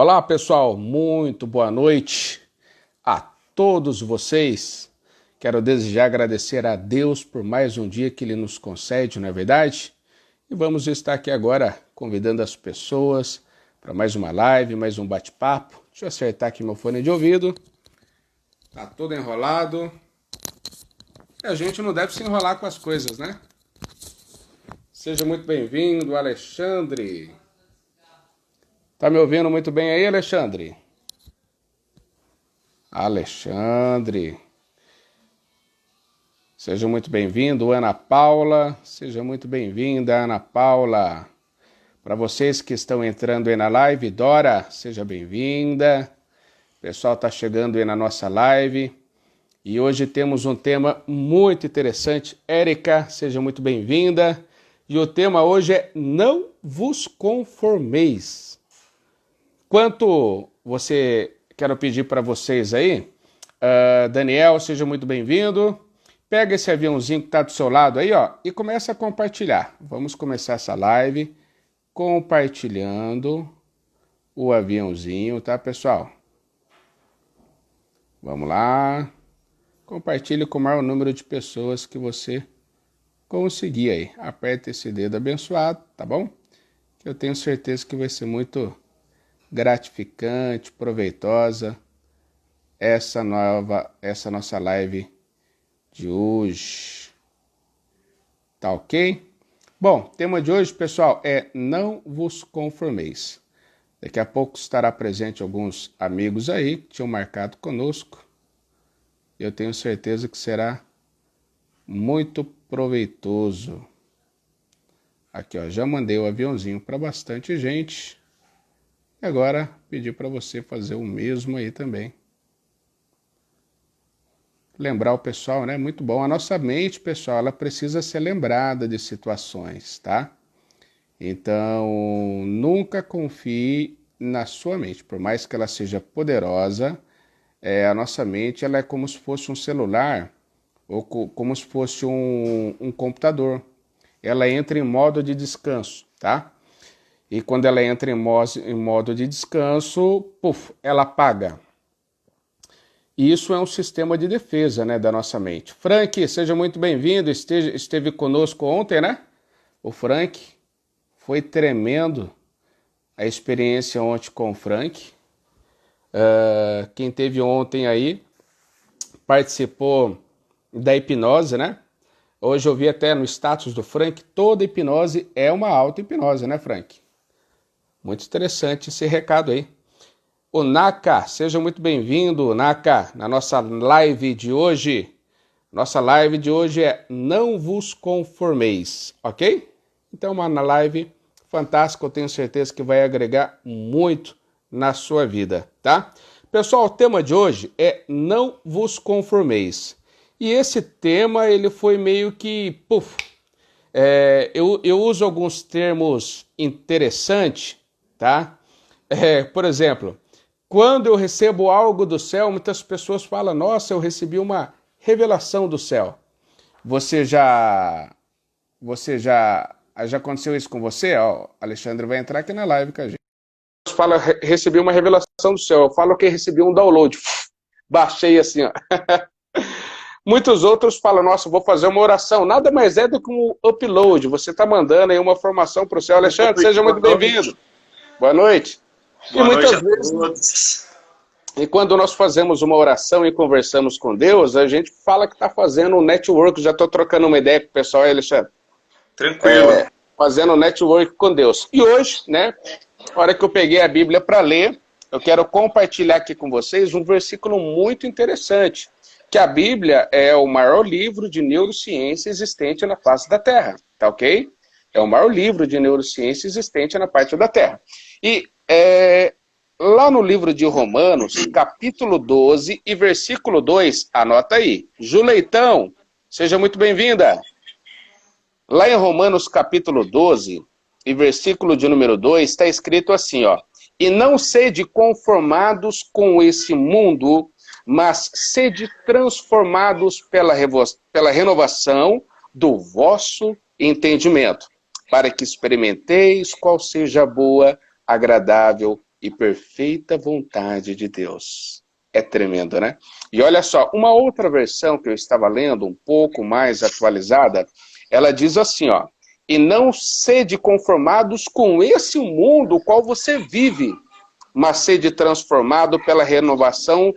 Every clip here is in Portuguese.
Olá, pessoal, muito boa noite a todos vocês. Quero desejar agradecer a Deus por mais um dia que Ele nos concede, não é verdade? E vamos estar aqui agora convidando as pessoas para mais uma live, mais um bate-papo. Deixa eu acertar aqui meu fone de ouvido. Tá todo enrolado. E a gente não deve se enrolar com as coisas, né? Seja muito bem-vindo, Alexandre. Tá me ouvindo muito bem aí, Alexandre? Alexandre. Seja muito bem-vindo, Ana Paula. Seja muito bem-vinda, Ana Paula. Para vocês que estão entrando aí na live, Dora, seja bem-vinda. O pessoal está chegando aí na nossa live. E hoje temos um tema muito interessante. Érica, seja muito bem-vinda. E o tema hoje é Não vos conformeis. Quanto você, quero pedir para vocês aí, Daniel, seja muito bem-vindo. Pega esse aviãozinho que está do seu lado aí, ó, e começa a compartilhar. Vamos começar essa live compartilhando o aviãozinho, tá, pessoal? Vamos lá. Compartilhe com o maior número de pessoas que você conseguir aí. Aperta esse dedo abençoado, tá bom? Eu tenho certeza que vai ser muito gratificante, proveitosa essa nossa live de hoje. Tá ok? Bom, tema de hoje, pessoal, é Não vos conformeis. Daqui a pouco estará presente alguns amigos aí que tinham marcado conosco. Eu tenho certeza que será muito proveitoso. Aqui, ó, já mandei o aviãozinho para bastante gente. E agora, pedir para você fazer o mesmo aí também. Lembrar o pessoal, né? Muito bom. A nossa mente, pessoal, ela precisa ser lembrada de situações, tá? Então, nunca confie na sua mente. Por mais que ela seja poderosa, a nossa mente ela é como se fosse um celular ou como se fosse um computador. Ela entra em modo de descanso, tá? E quando ela entra em modo de descanso, puf, ela apaga. E isso é um sistema de defesa, né, da nossa mente. Frank, seja muito bem-vindo, esteve conosco ontem, né? O Frank, foi tremendo a experiência ontem com o Frank. Quem teve ontem aí, participou da hipnose, né? Hoje eu vi até no status do Frank, toda hipnose é uma auto-hipnose, né, Frank? Muito interessante esse recado aí. O Naka, seja muito bem-vindo, Naka, na nossa live de hoje. Nossa live de hoje é Não vos conformeis, ok? Então, uma live fantástica, eu tenho certeza que vai agregar muito na sua vida, tá? Pessoal, o tema de hoje é Não vos conformeis. E esse tema, ele foi meio que, eu uso alguns termos interessantes, tá? Por exemplo, quando eu recebo algo do céu, muitas pessoas falam, nossa, eu recebi uma revelação do céu. Já aconteceu isso com você? Ó, Alexandre vai entrar aqui na live com a gente. Fala, recebi uma revelação do céu. Eu falo que recebi um download. Baixei assim, ó. Muitos outros falam, nossa, vou fazer uma oração. Nada mais é do que um upload. Você está mandando aí uma formação para o céu. Alexandre, seja muito bem-vindo. Boa noite. Boa noite a todos. E quando nós fazemos uma oração e conversamos com Deus, a gente fala que está fazendo um network. Já estou trocando uma ideia com o pessoal aí, Alexandre. Tranquilo. Fazendo um network com Deus. E hoje, né, na hora que eu peguei a Bíblia para ler, eu quero compartilhar aqui com vocês um versículo muito interessante. Que a Bíblia é o maior livro de neurociência existente na face da Terra. Tá ok? É o maior livro de neurociência existente na parte da Terra. E lá no livro de Romanos, capítulo 12 e versículo 2, anota aí. Juleitão, seja muito bem-vinda. Lá em Romanos, capítulo 12 e versículo de número 2, está escrito assim, ó. E não sede conformados com esse mundo, mas sede transformados pela renovação do vosso entendimento, para que experimenteis qual seja a boa, agradável e perfeita vontade de Deus. É tremendo, né? E olha só, uma outra versão que eu estava lendo, um pouco mais atualizada, ela diz assim, ó: e não sede conformados com esse mundo o qual você vive, mas sede transformado pela renovação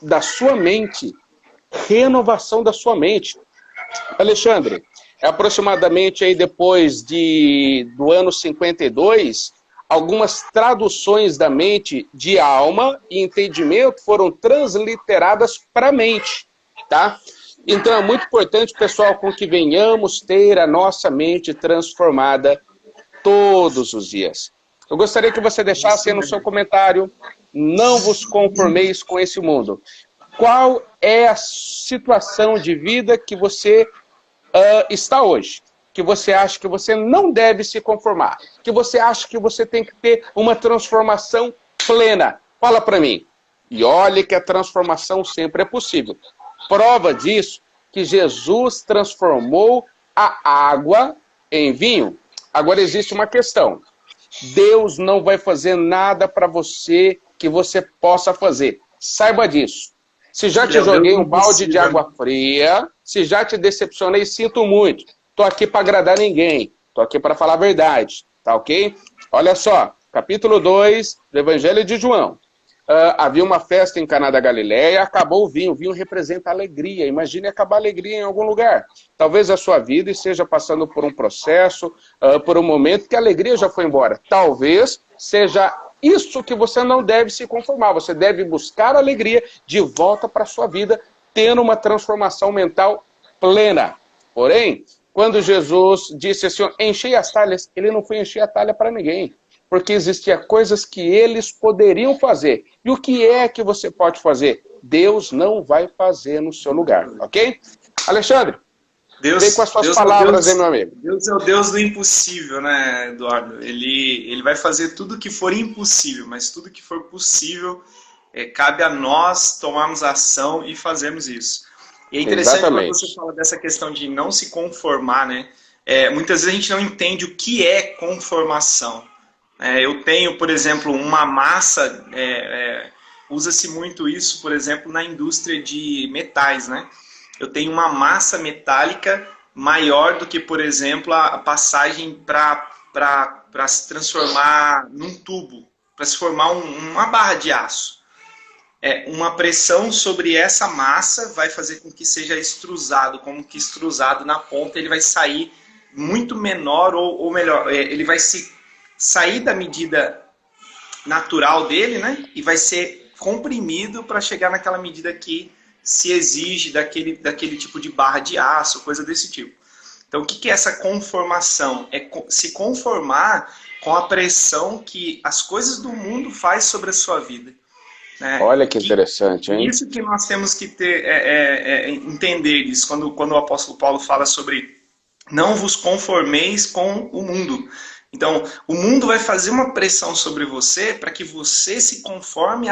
da sua mente. Renovação da sua mente. Alexandre, é aproximadamente aí depois do ano 52, algumas traduções da mente de alma e entendimento foram transliteradas para a mente, tá? Então é muito importante, pessoal, com que venhamos ter a nossa mente transformada todos os dias. Eu gostaria que você deixasse aí no seu comentário: não vos conformeis com esse mundo. Qual é a situação de vida que você está hoje? Que você acha que você não deve se conformar? Que você acha que você tem que ter uma transformação plena? Fala para mim. E olhe que a transformação sempre é possível. Prova disso que Jesus transformou a água em vinho. Agora existe uma questão. Deus não vai fazer nada para você que você possa fazer. Saiba disso. Se já te joguei um balde de água fria, se já te decepcionei, sinto muito. Estou aqui para agradar ninguém. Estou aqui para falar a verdade. Tá ok? Olha só, capítulo 2 do Evangelho de João. Havia uma festa em Caná da Galileia, acabou o vinho. O vinho representa alegria. Imagine acabar a alegria em algum lugar. Talvez a sua vida esteja passando por um processo, por um momento que a alegria já foi embora. Talvez seja isso que você não deve se conformar. Você deve buscar a alegria de volta para a sua vida, tendo uma transformação mental plena. Porém, quando Jesus disse assim, enchei as talhas, ele não foi encher a talha para ninguém. Porque existiam coisas que eles poderiam fazer. E o que é que você pode fazer? Deus não vai fazer no seu lugar, ok? Alexandre, vem com as suas palavras, hein, meu amigo? Deus é o Deus do impossível, né, Eduardo? Ele vai fazer tudo que for impossível, mas tudo que for possível, cabe a nós tomarmos ação e fazermos isso. E é interessante quando você fala dessa questão de não se conformar, né? Muitas vezes a gente não entende o que é conformação. Eu tenho, por exemplo, uma massa, usa-se muito isso, por exemplo, na indústria de metais, né? Eu tenho uma massa metálica maior do que, por exemplo, a passagem para se transformar num tubo, para se formar uma barra de aço. Uma pressão sobre essa massa vai fazer com que seja extrusado, como que extrusado na ponta, ele vai sair muito menor, ou melhor, ele vai sair da medida natural dele, né? E vai ser comprimido para chegar naquela medida que se exige daquele tipo de barra de aço, coisa desse tipo. Então, o que é essa conformação? É se conformar com a pressão que as coisas do mundo faz sobre a sua vida. Né? Olha que interessante, hein? Isso que nós temos que entender isso, quando o apóstolo Paulo fala sobre não vos conformeis com o mundo. Então, o mundo vai fazer uma pressão sobre você para que você se conforme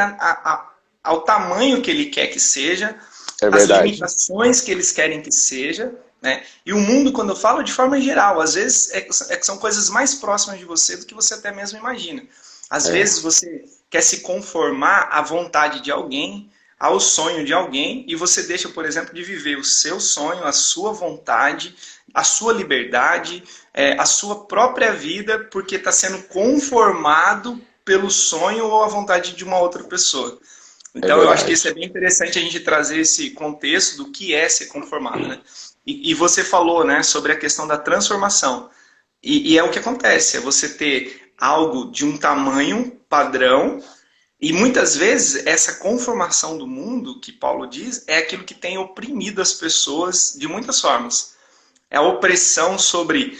ao tamanho que ele quer que seja, às limitações que eles querem que seja. Né? E o mundo, quando eu falo de forma geral, às vezes são coisas mais próximas de você do que você até mesmo imagina. Às vezes você quer se conformar à vontade de alguém, ao sonho de alguém, e você deixa, por exemplo, de viver o seu sonho, a sua vontade, a sua liberdade, a sua própria vida, porque está sendo conformado pelo sonho ou a vontade de uma outra pessoa. Então eu acho que isso é bem interessante a gente trazer esse contexto do que é ser conformado. Né? E você falou, né, sobre a questão da transformação. E é o que acontece, é você ter algo de um tamanho padrão, e muitas vezes essa conformação do mundo, que Paulo diz, é aquilo que tem oprimido as pessoas de muitas formas. É a opressão sobre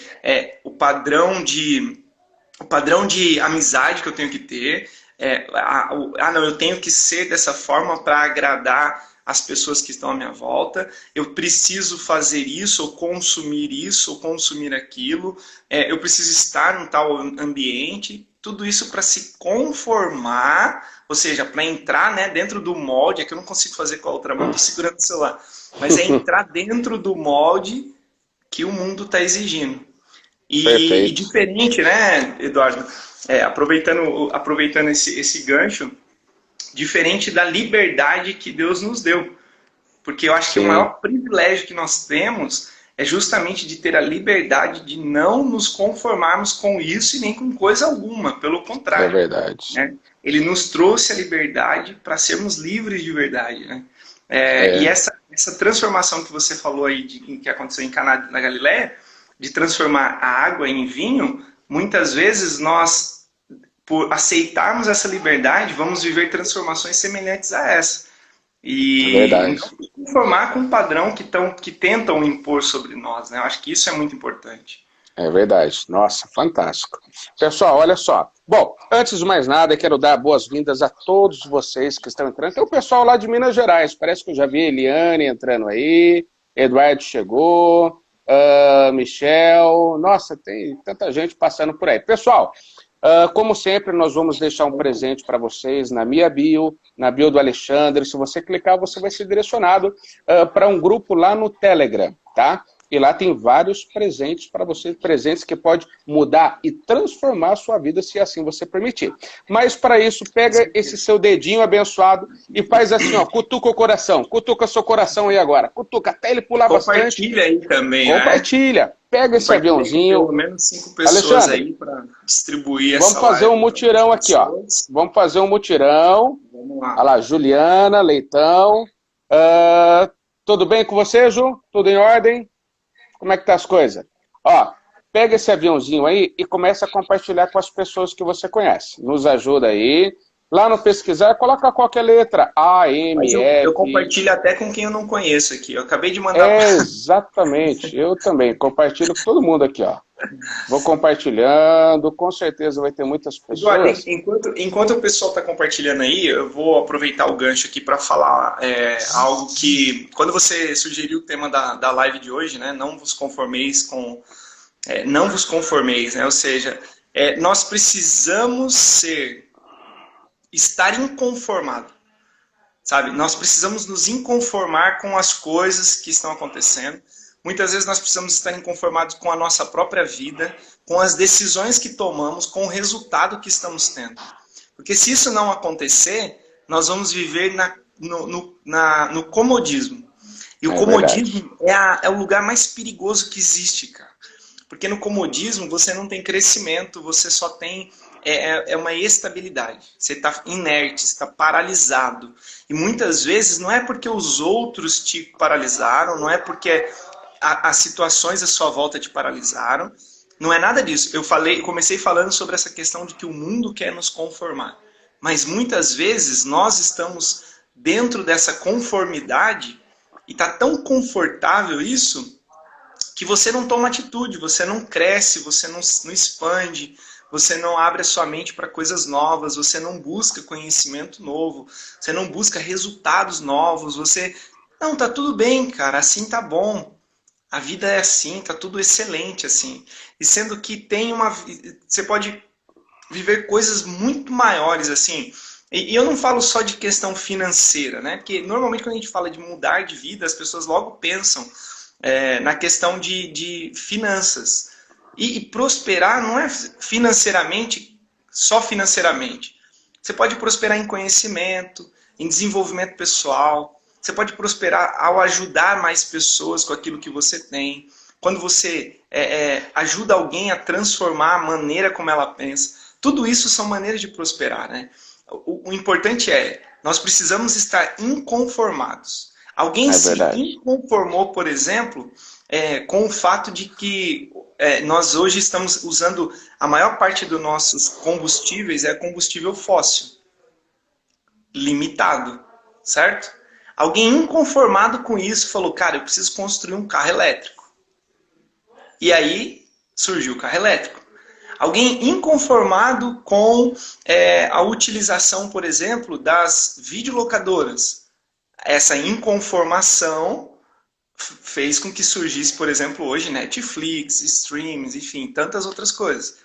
o padrão de amizade que eu tenho que ter. Não, eu tenho que ser dessa forma para agradar as pessoas que estão à minha volta. Eu preciso fazer isso, ou consumir aquilo. Eu preciso estar num tal ambiente. Tudo isso para se conformar, ou seja, para entrar, né, dentro do molde. É que eu não consigo fazer com a outra mão, estou segurando o celular. Mas é entrar dentro do molde que o mundo está exigindo. E diferente, né, Eduardo? aproveitando esse gancho, diferente da liberdade que Deus nos deu. Porque eu acho que o Sim, maior privilégio que nós temos é justamente de ter a liberdade de não nos conformarmos com isso e nem com coisa alguma, pelo é contrário. verdade. Né? Ele nos trouxe a liberdade para sermos livres de verdade. Né? E É, essa transformação que você falou aí, que aconteceu em Caná na Galileia, de transformar a água em vinho, muitas vezes nós, por aceitarmos essa liberdade, vamos viver transformações semelhantes a essa. é E verdade. não se conformar com um padrão que tentam impor sobre nós. Né? Eu acho que isso é muito importante. É verdade. Nossa, fantástico. Pessoal, olha só. Bom, antes de mais nada, quero dar boas-vindas a todos vocês que estão entrando. Tem o pessoal lá de Minas Gerais. Parece que eu já vi a Eliane entrando aí. Eduardo chegou. Michel. Nossa, tem tanta gente passando por aí. Pessoal, como sempre, nós vamos deixar um presente para vocês na minha bio, na bio do Alexandre. Se você clicar, você vai ser direcionado para um grupo lá no Telegram, tá? E lá tem vários presentes para você, presentes que pode mudar e transformar a sua vida, se assim você permitir. Mas para isso, pega esse seu dedinho abençoado e faz assim, ó, cutuca o coração, cutuca seu coração aí agora, cutuca até ele pular bastante, Compartilha aí também, né? compartilha, pega esse Compartilha aí com aviãozinho. pelo menos 5 pessoas Alexandre, aí para distribuir vamos essa fazer um live para mais mutirão aqui, ó. pessoas. Vamos fazer um mutirão. Vamos Olha lá. lá, Juliana, Leitão. Ah, tudo bem com você, Ju? Tudo em ordem? Como é que tá as coisas? Ó, pega esse aviãozinho aí e começa a compartilhar com as pessoas que você conhece. Nos ajuda aí. Lá no pesquisar, coloca qualquer letra. A, Mas M, eu F. compartilho até com quem eu não conheço aqui. Eu acabei de mandar para. Exatamente. Eu também. Compartilho com todo mundo aqui, ó. Vou compartilhando. Com certeza vai ter muitas Eduardo, pessoas. enquanto o pessoal está compartilhando aí, eu vou aproveitar o gancho aqui para falar algo que, quando você sugeriu o tema da live de hoje, né, não vos conformeis com, não vos conformeis, né, ou seja, nós precisamos estar inconformado, sabe? Nós precisamos nos inconformar com as coisas que estão acontecendo. Muitas vezes nós precisamos estar inconformados com a nossa própria vida, com as decisões que tomamos, com o resultado que estamos tendo. Porque se isso não acontecer, nós vamos viver no comodismo. E o É verdade. comodismo é o lugar mais perigoso que existe, cara. Porque no comodismo você não tem crescimento, você só tem uma estabilidade. Você está inerte, está paralisado. E muitas vezes não é porque os outros te paralisaram, não é porque as situações à sua volta te paralisaram. Não é nada disso. Comecei falando sobre essa questão de que o mundo quer nos conformar. Mas muitas vezes nós estamos dentro dessa conformidade e está tão confortável isso que você não toma atitude, você não cresce, você não expande, você não abre a sua mente para coisas novas, você não busca conhecimento novo, você não busca resultados novos, você... Não, tá tudo bem, cara, assim tá bom. A vida é assim, tá tudo excelente assim. E sendo que você pode viver coisas muito maiores assim. E eu não falo só de questão financeira, né? Porque normalmente quando a gente fala de mudar de vida, as pessoas logo pensam na questão de finanças. E prosperar não é financeiramente, só financeiramente. Você pode prosperar em conhecimento, em desenvolvimento pessoal. Você pode prosperar ao ajudar mais pessoas com aquilo que você tem. Quando você ajuda alguém a transformar a maneira como ela pensa. Tudo isso são maneiras de prosperar, né? O importante nós precisamos estar inconformados. Alguém É se verdade. inconformou, por exemplo, com o fato de que nós hoje estamos usando a maior parte dos nossos combustíveis é combustível fóssil, limitado, certo? Alguém inconformado com isso falou, cara, eu preciso construir um carro elétrico. E aí surgiu o carro elétrico. Alguém inconformado com a utilização, por exemplo, das videolocadoras. Essa inconformação fez com que surgisse, por exemplo, hoje Netflix, streams, enfim, tantas outras coisas.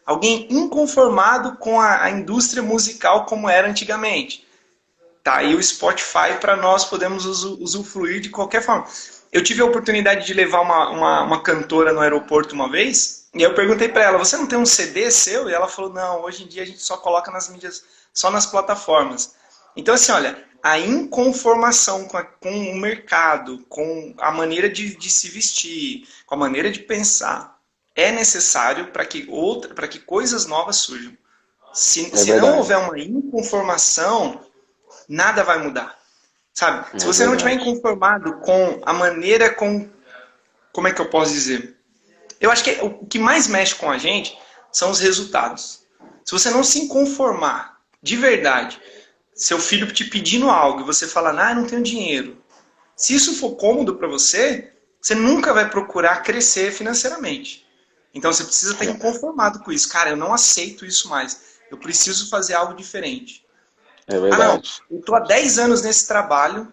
Alguém inconformado com a indústria musical como era antigamente. Tá aí o Spotify para nós podemos usufruir de qualquer forma. Eu tive a oportunidade de levar uma cantora no aeroporto uma vez, E eu perguntei para ela, você não tem um CD seu? E ela falou, não, hoje em dia a gente só coloca nas mídias, só nas plataformas. Então, assim, olha, a inconformação com o mercado, com a maneira de se vestir, com a maneira de pensar, é necessário para que coisas novas surjam. Se não houver uma inconformação, nada vai mudar. Sabe? Se você não estiver inconformado com a maneira como é que eu posso dizer? Eu acho que o que mais mexe com a gente são os resultados. Se você não se conformar de verdade, seu filho te pedindo algo e você fala, eu não tenho dinheiro. Se isso for cômodo para você, você nunca vai procurar crescer financeiramente. Então você precisa estar inconformado com isso. Cara, eu não aceito isso mais. Eu preciso fazer algo diferente. É verdade. Eu estou há 10 anos nesse trabalho,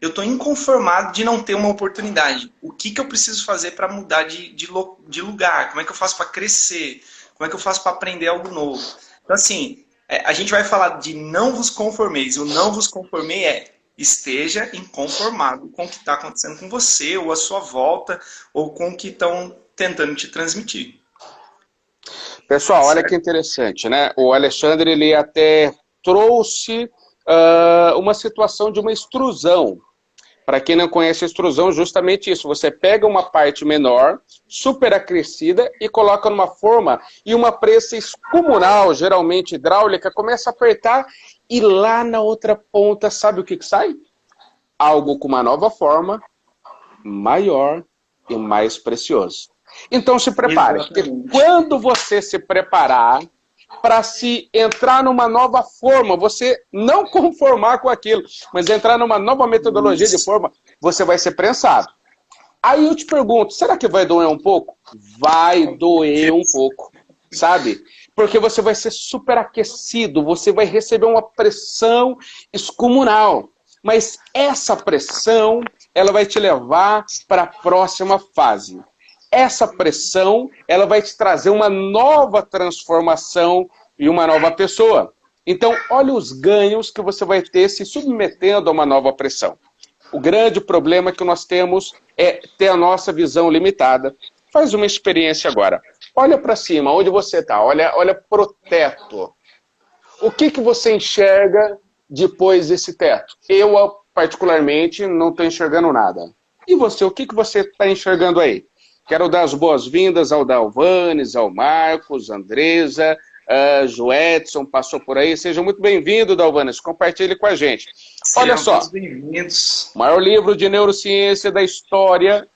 eu estou inconformado de não ter uma oportunidade. O que eu preciso fazer para mudar de lugar? Como é que eu faço para crescer? Como é que eu faço para aprender algo novo? Então, assim, a gente vai falar de não vos conformeis. O não vos conformei esteja inconformado com o que está acontecendo com você, ou à sua volta, ou com o que estão tentando te transmitir. Pessoal, olha que interessante, né? O Alexandre, ele até trouxe uma situação de uma extrusão. Para quem não conhece a extrusão, justamente isso. Você pega uma parte menor, super acrescida, e coloca numa forma, e uma pressa excomunal, geralmente hidráulica, começa a apertar, e lá na outra ponta, sabe o que sai? Algo com uma nova forma, maior e mais precioso. Então se prepare, porque quando você se preparar para se entrar numa nova forma, você não conformar com aquilo, mas entrar numa nova metodologia de forma, você vai ser prensado. Aí eu te pergunto, será que vai doer um pouco? Vai doer um pouco, sabe? Porque você vai ser superaquecido, você vai receber uma pressão excomunal. Mas essa pressão, ela vai te levar para a próxima fase. Essa pressão, ela vai te trazer uma nova transformação e uma nova pessoa. Então, olha os ganhos que você vai ter se submetendo a uma nova pressão. O grande problema que nós temos é ter a nossa visão limitada. Faz uma experiência agora. Olha para cima, onde você está. Olha pro teto. O que você enxerga depois desse teto? Eu, particularmente, não estou enxergando nada. E você, o que você está enxergando aí? Quero dar as boas-vindas ao Dalvanes, ao Marcos, Andresa, Joedson passou por aí. Seja muito bem-vindo, Dalvanes. Compartilhe com a gente. Olha só, o maior livro de neurociência da história,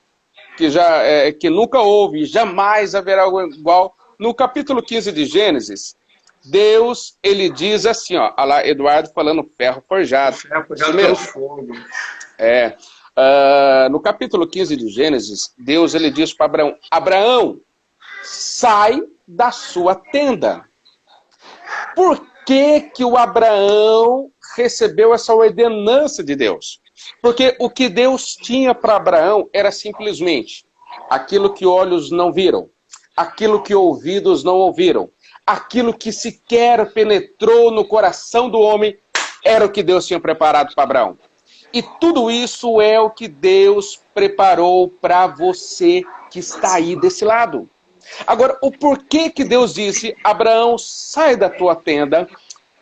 que nunca houve, jamais haverá algo igual. No capítulo 15 de Gênesis, Deus, ele diz assim, ó lá, Eduardo falando ferro forjado. Ferro forjado pelo fogo. No capítulo 15 de Gênesis, Deus ele diz para Abraão, Abraão, sai da sua tenda. Por que o Abraão recebeu essa ordenança de Deus? Porque o que Deus tinha para Abraão era simplesmente aquilo que olhos não viram, aquilo que ouvidos não ouviram, aquilo que sequer penetrou no coração do homem, era o que Deus tinha preparado para Abraão. E tudo isso é o que Deus preparou para você que está aí desse lado. Agora, o porquê que Deus disse, Abraão, sai da tua tenda,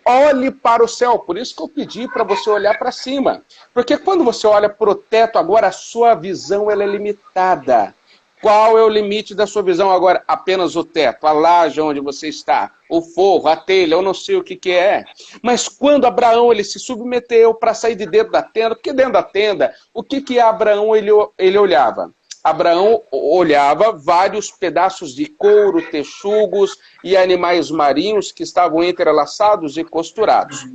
olhe para o céu. Por isso que eu pedi para você olhar para cima. Porque quando você olha para o teto, agora a sua visão ela é limitada. Qual é o limite da sua visão agora? Apenas o teto, a laje onde você está, o forro, a telha, eu não sei o que é. Mas quando Abraão ele se submeteu para sair de dentro da tenda, porque dentro da tenda, o que Abraão ele olhava? Abraão olhava vários pedaços de couro, texugos e animais marinhos que estavam entrelaçados e costurados.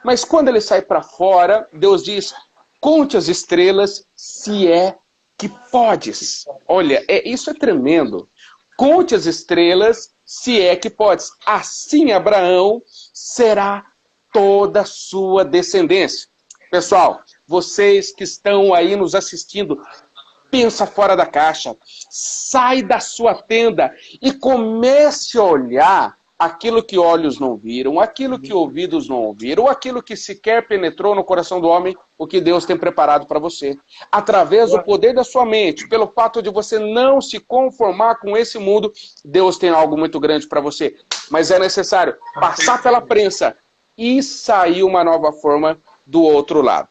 Mas quando ele sai para fora, Deus diz, conte as estrelas se é que podes. Olha, isso é tremendo. Conte as estrelas, se é que podes. Assim, Abraão, será toda a sua descendência. Pessoal, vocês que estão aí nos assistindo, pensa fora da caixa. Sai da sua tenda e comece a olhar aquilo que olhos não viram, aquilo que ouvidos não ouviram, aquilo que sequer penetrou no coração do homem, o que Deus tem preparado para você. Através do poder da sua mente, pelo fato de você não se conformar com esse mundo, Deus tem algo muito grande para você. Mas é necessário passar pela prensa e sair uma nova forma do outro lado.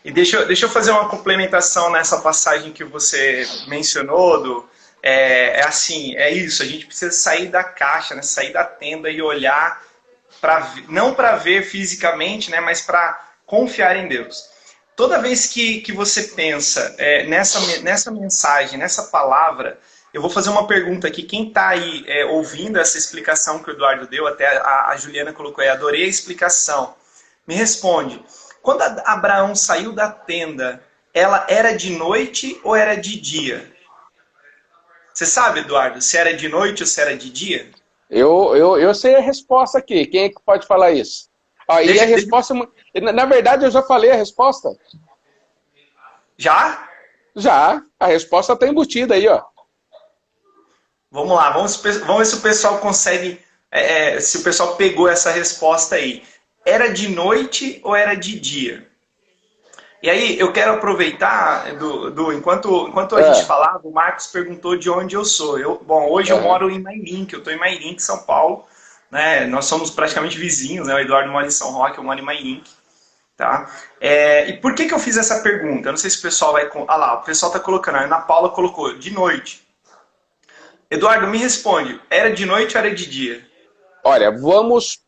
E deixa eu fazer uma complementação nessa passagem que você mencionou, é isso, a gente precisa sair da caixa, né, sair da tenda e olhar, não para ver fisicamente, né, mas para confiar em Deus. Toda vez que você pensa nessa mensagem, nessa palavra, eu vou fazer uma pergunta aqui. Quem está aí ouvindo essa explicação que o Eduardo deu, até a Juliana colocou aí, adorei a explicação. Me responde, quando Abraão saiu da tenda, ela era de noite ou era de dia? Você sabe, Eduardo, se era de noite ou se era de dia? Eu sei a resposta aqui. Quem é que pode falar isso? E a resposta... Na verdade, eu já falei a resposta. Já? Já. A resposta está embutida aí, ó. Vamos lá, vamos ver se o pessoal consegue... se o pessoal pegou essa resposta aí. Era de noite ou era de dia? E aí, eu quero aproveitar, enquanto a gente falava, o Marcos perguntou de onde eu sou. Hoje eu moro em Mairink, eu estou em Mairink, São Paulo. Né? Nós somos praticamente vizinhos, né? O Eduardo mora em São Roque, eu moro em Mairink. Tá? E por que eu fiz essa pergunta? Eu não sei se o pessoal vai... Ah lá, o pessoal está colocando, a Ana Paula colocou, de noite. Eduardo, me responde, era de noite ou era de dia? Olha, vamos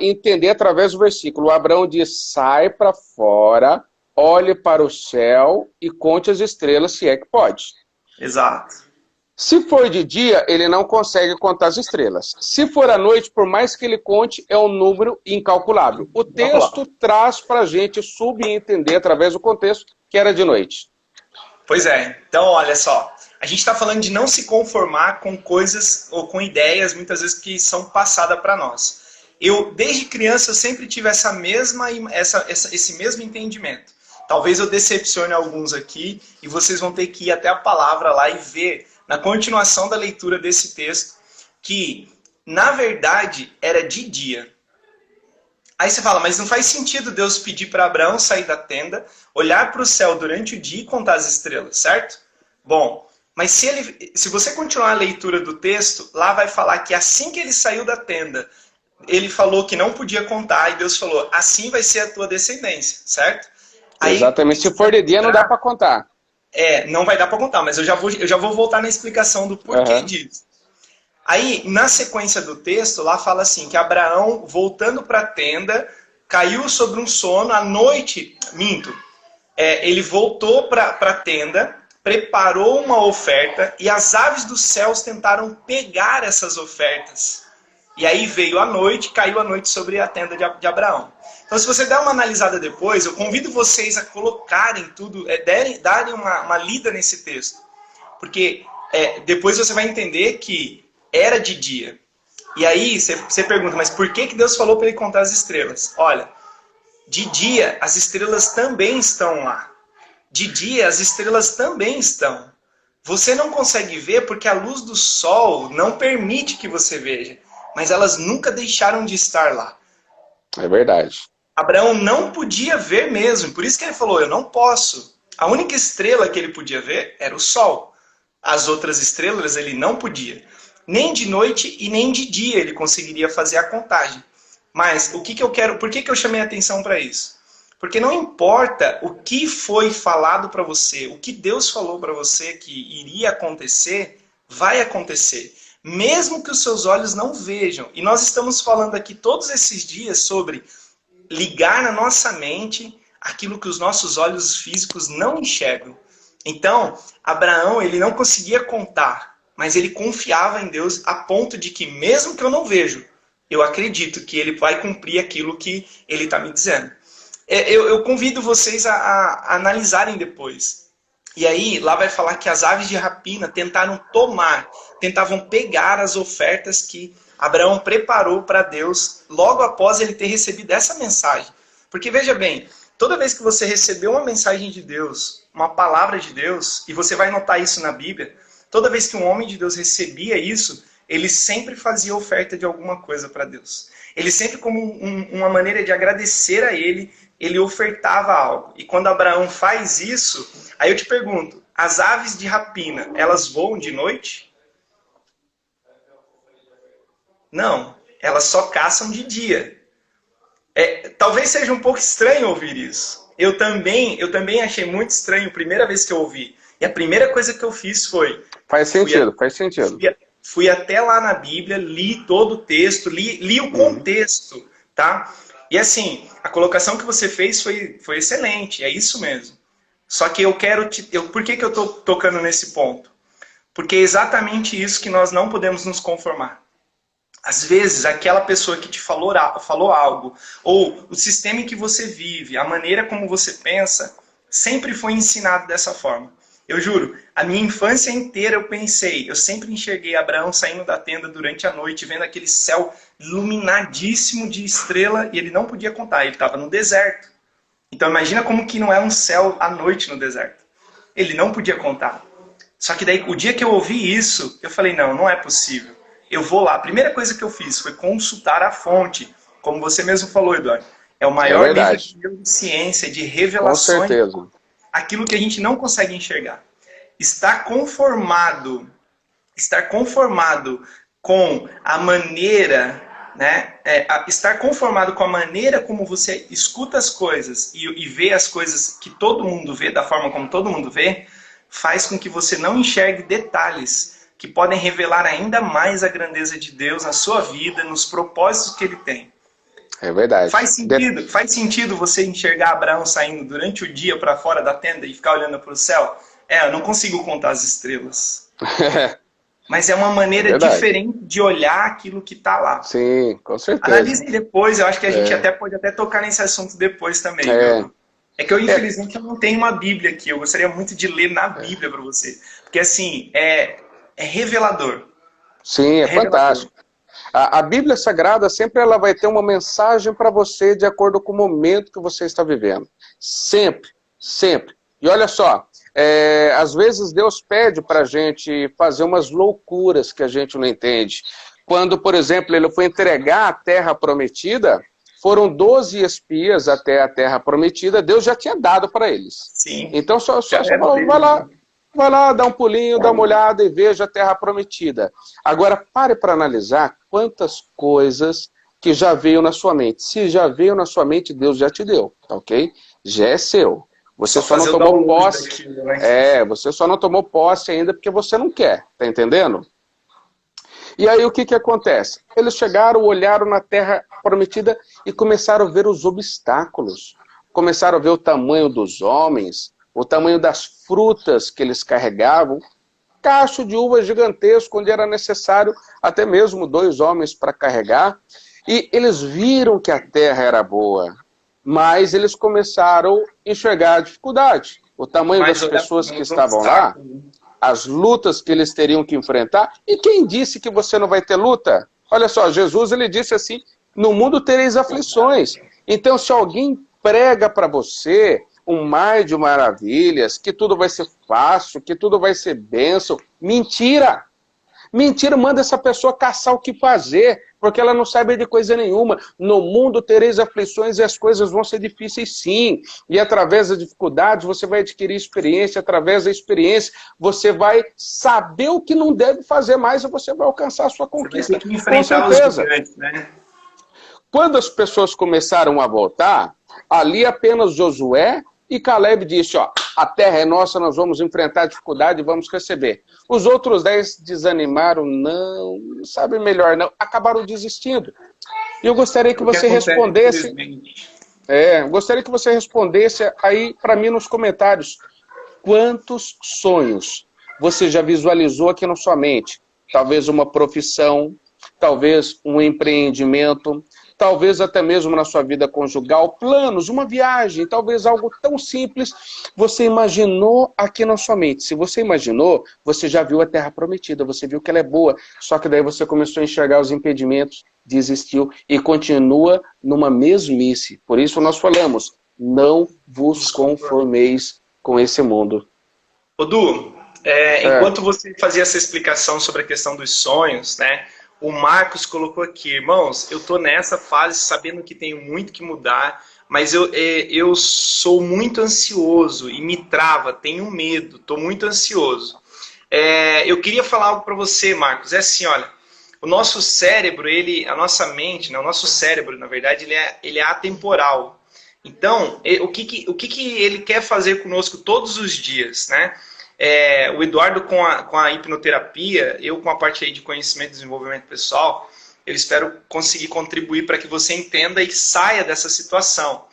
entender através do versículo. O Abraão diz, sai para fora... olhe para o céu e conte as estrelas, se é que pode. Exato. Se for de dia, ele não consegue contar as estrelas. Se for à noite, por mais que ele conte, é um número incalculável. O texto traz para a gente subentender, através do contexto, que era de noite. Pois é. Então, olha só. A gente está falando de não se conformar com coisas ou com ideias, muitas vezes, que são passadas para nós. Eu, desde criança, eu sempre tive esse mesmo entendimento. Talvez eu decepcione alguns aqui e vocês vão ter que ir até a palavra lá e ver, na continuação da leitura desse texto, que, na verdade, era de dia. Aí você fala, mas não faz sentido Deus pedir para Abraão sair da tenda, olhar para o céu durante o dia e contar as estrelas, certo? Bom, mas se você continuar a leitura do texto, lá vai falar que assim que ele saiu da tenda, ele falou que não podia contar, e Deus falou, assim vai ser a tua descendência, certo? Aí, exatamente, se for de dia não dá para contar. Não vai dar para contar, mas eu já vou voltar na explicação do porquê disso. Aí, na sequência do texto, lá fala assim, que Abraão, voltando para a tenda, caiu sobre um sono, à noite, ele voltou para a tenda, preparou uma oferta, e as aves dos céus tentaram pegar essas ofertas. E aí veio a noite, caiu a noite sobre a tenda de Abraão. Então, se você der uma analisada depois, eu convido vocês a colocarem tudo, darem uma lida nesse texto. Porque depois você vai entender que era de dia. E aí você pergunta, mas por que Deus falou para ele contar as estrelas? Olha, de dia as estrelas também estão lá. De dia as estrelas também estão. Você não consegue ver porque a luz do sol não permite que você veja. Mas elas nunca deixaram de estar lá. É verdade. Abraão não podia ver mesmo, por isso que ele falou, eu não posso. A única estrela que ele podia ver era o sol. As outras estrelas ele não podia. Nem de noite e nem de dia ele conseguiria fazer a contagem. Mas o que eu quero, por que eu chamei a atenção para isso? Porque não importa o que foi falado para você, o que Deus falou para você que iria acontecer, vai acontecer. Mesmo que os seus olhos não vejam. E nós estamos falando aqui todos esses dias sobre ligar na nossa mente aquilo que os nossos olhos físicos não enxergam. Então, Abraão, ele não conseguia contar, mas ele confiava em Deus a ponto de que, mesmo que eu não vejo, eu acredito que ele vai cumprir aquilo que ele está me dizendo. Eu convido vocês a analisarem depois. E aí, lá vai falar que as aves de rapina tentavam pegar as ofertas que Abraão preparou para Deus logo após ele ter recebido essa mensagem. Porque veja bem, toda vez que você recebeu uma mensagem de Deus, uma palavra de Deus, e você vai notar isso na Bíblia, toda vez que um homem de Deus recebia isso, ele sempre fazia oferta de alguma coisa para Deus. Ele sempre, como uma maneira de agradecer a ele, ele ofertava algo. E quando Abraão faz isso, aí eu te pergunto, as aves de rapina, elas voam de noite? Não, elas só caçam de dia. Talvez seja um pouco estranho ouvir isso. Eu também achei muito estranho a primeira vez que eu ouvi. E a primeira coisa que eu fiz foi... Faz sentido, faz sentido. Fui até lá na Bíblia, li todo o texto, li o contexto, tá? E assim, a colocação que você fez foi excelente, é isso mesmo. Só que eu quero... por que eu tô tocando nesse ponto? Porque é exatamente isso que nós não podemos nos conformar. Às vezes, aquela pessoa que te falou algo, ou o sistema em que você vive, a maneira como você pensa, sempre foi ensinado dessa forma. Eu juro, a minha infância inteira eu sempre enxerguei Abraão saindo da tenda durante a noite, vendo aquele céu iluminadíssimo de estrela, e ele não podia contar, ele estava no deserto. Então imagina como que não é um céu à noite no deserto. Ele não podia contar. Só que daí, o dia que eu ouvi isso, eu falei, não é possível. Eu vou lá. A primeira coisa que eu fiz foi consultar a fonte. Como você mesmo falou, Eduardo. É o maior livro de ciência, de revelações. Com certeza. Aquilo que a gente não consegue enxergar. Estar conformado com a maneira, né? Estar conformado com a maneira como você escuta as coisas e vê as coisas que todo mundo vê, da forma como todo mundo vê, faz com que você não enxergue detalhes que podem revelar ainda mais a grandeza de Deus na sua vida, nos propósitos que Ele tem. É verdade. Faz sentido você enxergar Abraão saindo durante o dia para fora da tenda e ficar olhando para o céu? Eu não consigo contar as estrelas. Mas é uma maneira diferente de olhar aquilo que está lá. Sim, com certeza. Analise depois, eu acho que a gente pode até tocar nesse assunto depois também. É que eu, infelizmente, eu não tenho uma Bíblia aqui. Eu gostaria muito de ler na Bíblia para você. Porque, assim, é revelador. Sim, é fantástico. A Bíblia Sagrada sempre ela vai ter uma mensagem para você de acordo com o momento que você está vivendo. Sempre, sempre. E olha só, às vezes Deus pede para a gente fazer umas loucuras que a gente não entende. Quando, por exemplo, ele foi entregar a terra prometida, foram 12 espias até a terra prometida, Deus já tinha dado para eles. Sim. Então só falou, vai lá, dá um pulinho, dá uma olhada e veja a terra prometida. Agora pare para analisar quantas coisas que já veio na sua mente. Se já veio na sua mente, Deus já te deu, ok? Já é seu. Você só não tomou posse. Você só não tomou posse ainda porque você não quer, tá entendendo? E aí o que acontece? Eles chegaram, olharam na terra prometida e começaram a ver os obstáculos. Começaram a ver o tamanho dos homens, o tamanho das frutas que eles carregavam, cacho de uva gigantesco, onde era necessário até mesmo 2 homens para carregar. E eles viram que a terra era boa, mas eles começaram a enxergar a dificuldade. O tamanho das pessoas que estavam lá, as lutas que eles teriam que enfrentar. E quem disse que você não vai ter luta? Olha só, Jesus ele disse assim, no mundo tereis aflições. Então se alguém prega para você um mar de maravilhas, que tudo vai ser fácil, que tudo vai ser bênção, mentira! Mentira, manda essa pessoa caçar o que fazer, porque ela não sabe de coisa nenhuma. No mundo tereis aflições e as coisas vão ser difíceis sim. E através das dificuldades você vai adquirir experiência, através da experiência você vai saber o que não deve fazer mais e você vai alcançar a sua conquista. Você vai ter que enfrentar os gigantes, né? Quando as pessoas começaram a voltar, ali apenas Josué e Caleb disse, ó, a terra é nossa, nós vamos enfrentar a dificuldade e vamos receber. Os outros 10 desanimaram, não sabe melhor não, acabaram desistindo. E eu gostaria que você respondesse... gostaria que você respondesse aí para mim nos comentários. Quantos sonhos você já visualizou aqui na sua mente? Talvez uma profissão, talvez um empreendimento, talvez até mesmo na sua vida conjugal, planos, uma viagem, talvez algo tão simples, você imaginou aqui na sua mente. Se você imaginou, você já viu a terra prometida, você viu que ela é boa, só que daí você começou a enxergar os impedimentos, desistiu e continua numa mesmice. Por isso nós falamos, não vos conformeis com esse mundo. Ô Du, É. Enquanto você fazia essa explicação sobre a questão dos sonhos, né? O Marcos colocou aqui, irmãos, eu tô nessa fase sabendo que tenho muito que mudar, mas eu sou muito ansioso e me trava, tenho medo, tô muito ansioso. Eu queria falar algo para você, Marcos. É assim, olha, o nosso cérebro, a nossa mente, né, o nosso cérebro, na verdade, ele é atemporal. Então, o que ele quer fazer conosco todos os dias, né? O Eduardo com a hipnoterapia, eu com a parte aí de conhecimento e desenvolvimento pessoal, eu espero conseguir contribuir para que você entenda e saia dessa situação.